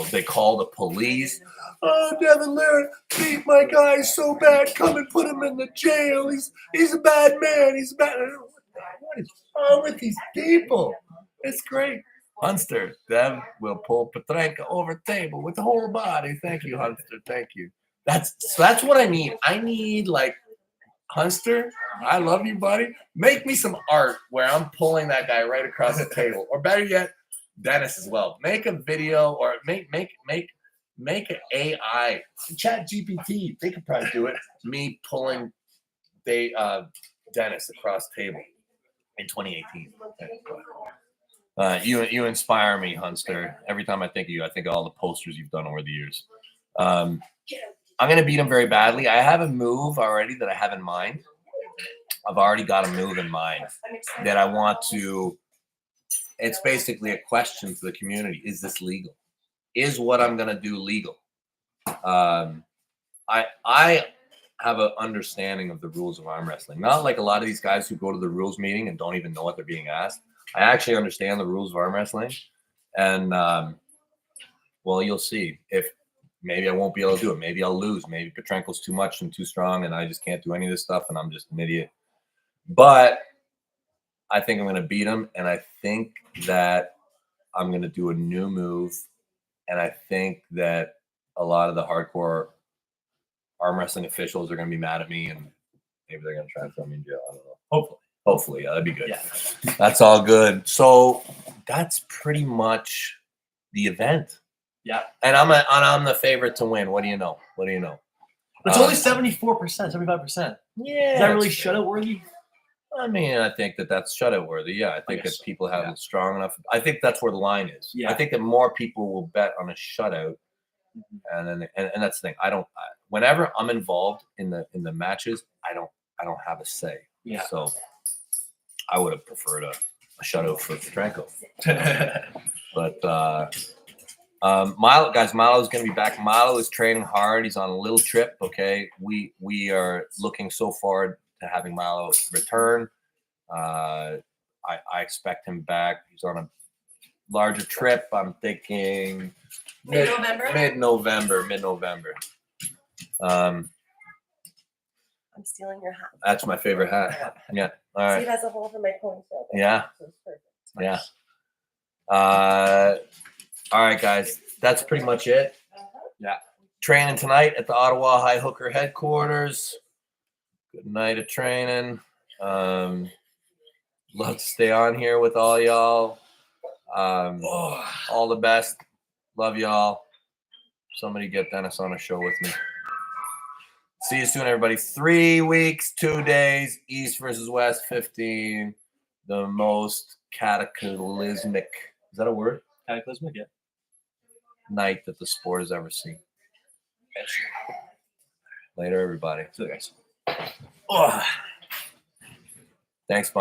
A: they call the police. Oh, Devon Larratt beat my guy so bad. Come and put him in the jail. He's a bad man. He's a bad. What is wrong with these people? It's great. Hunster, Dev will pull Petrenka over the table with the whole body. Thank you, Hunster. Thank you. That's what I need. I need like. Hunster, I love you, buddy. Make me some art where I'm pulling that guy right across the table, or better yet, Dennis as well. Make a video or make an AI Chat GPT. They could probably do it. Me pulling Dennis across the table in 2018. You inspire me, Hunster. Every time I think of you, I think of all the posters you've done over the years. I'm going to beat him very badly. I have a move already that I have in mind. I've already got a move in mind that I want to. It's basically a question to the community. Is this legal? Is what I'm going to do legal? I have an understanding of the rules of arm wrestling. Not like a lot of these guys who go to the rules meeting and don't even know what they're being asked. I actually understand the rules of arm wrestling. And, well, you'll see. If maybe I won't be able to do it. Maybe I'll lose. Maybe Petrenko's too much and too strong, and I just can't do any of this stuff, and I'm just an idiot. But I think I'm going to beat him, and I think that I'm going to do a new move, and I think that a lot of the hardcore arm wrestling officials are going to be mad at me, and maybe they're going to try and throw me in jail. I don't know. Hopefully, yeah, that'd be good. Yeah. That's all good. So that's pretty much the event.
B: Yeah,
A: and I'm the favorite to win. What do you know?
B: It's only 74%, 75%.
A: Yeah,
B: is that really shutout worthy?
A: I mean, I think that's shutout worthy. Yeah, I think that people have strong enough. I think that's where the line is. Yeah, I think that more people will bet on a shutout, and then and that's the thing. Whenever I'm involved in the matches, I don't have a say. Yeah. So I would have preferred a shutout for Petrenko. But Milo is going to be back. Milo is training hard. He's on a little trip. Okay, we are looking so forward to having Milo return. I expect him back. He's on a larger trip. I'm thinking mid-November.
C: I'm stealing your hat.
A: That's my favorite hat. Yeah. All right.
C: See, it has a hole for my ponytail.
A: Yeah.
C: So it's perfect.
A: Yeah. All right, guys. That's pretty much it. Yeah. Training tonight at the Ottawa High Hooker headquarters. Good night of training. Love to stay on here with all y'all. All the best. Love y'all. Somebody get Dennis on a show with me. See you soon, everybody. 3 weeks, 2 days, East versus West 15. The most cataclysmic. Is that a word?
B: Cataclysmic, yeah.
A: Night that the sport has ever seen. Later, everybody.
B: See you guys.
A: Thanks, Bunny.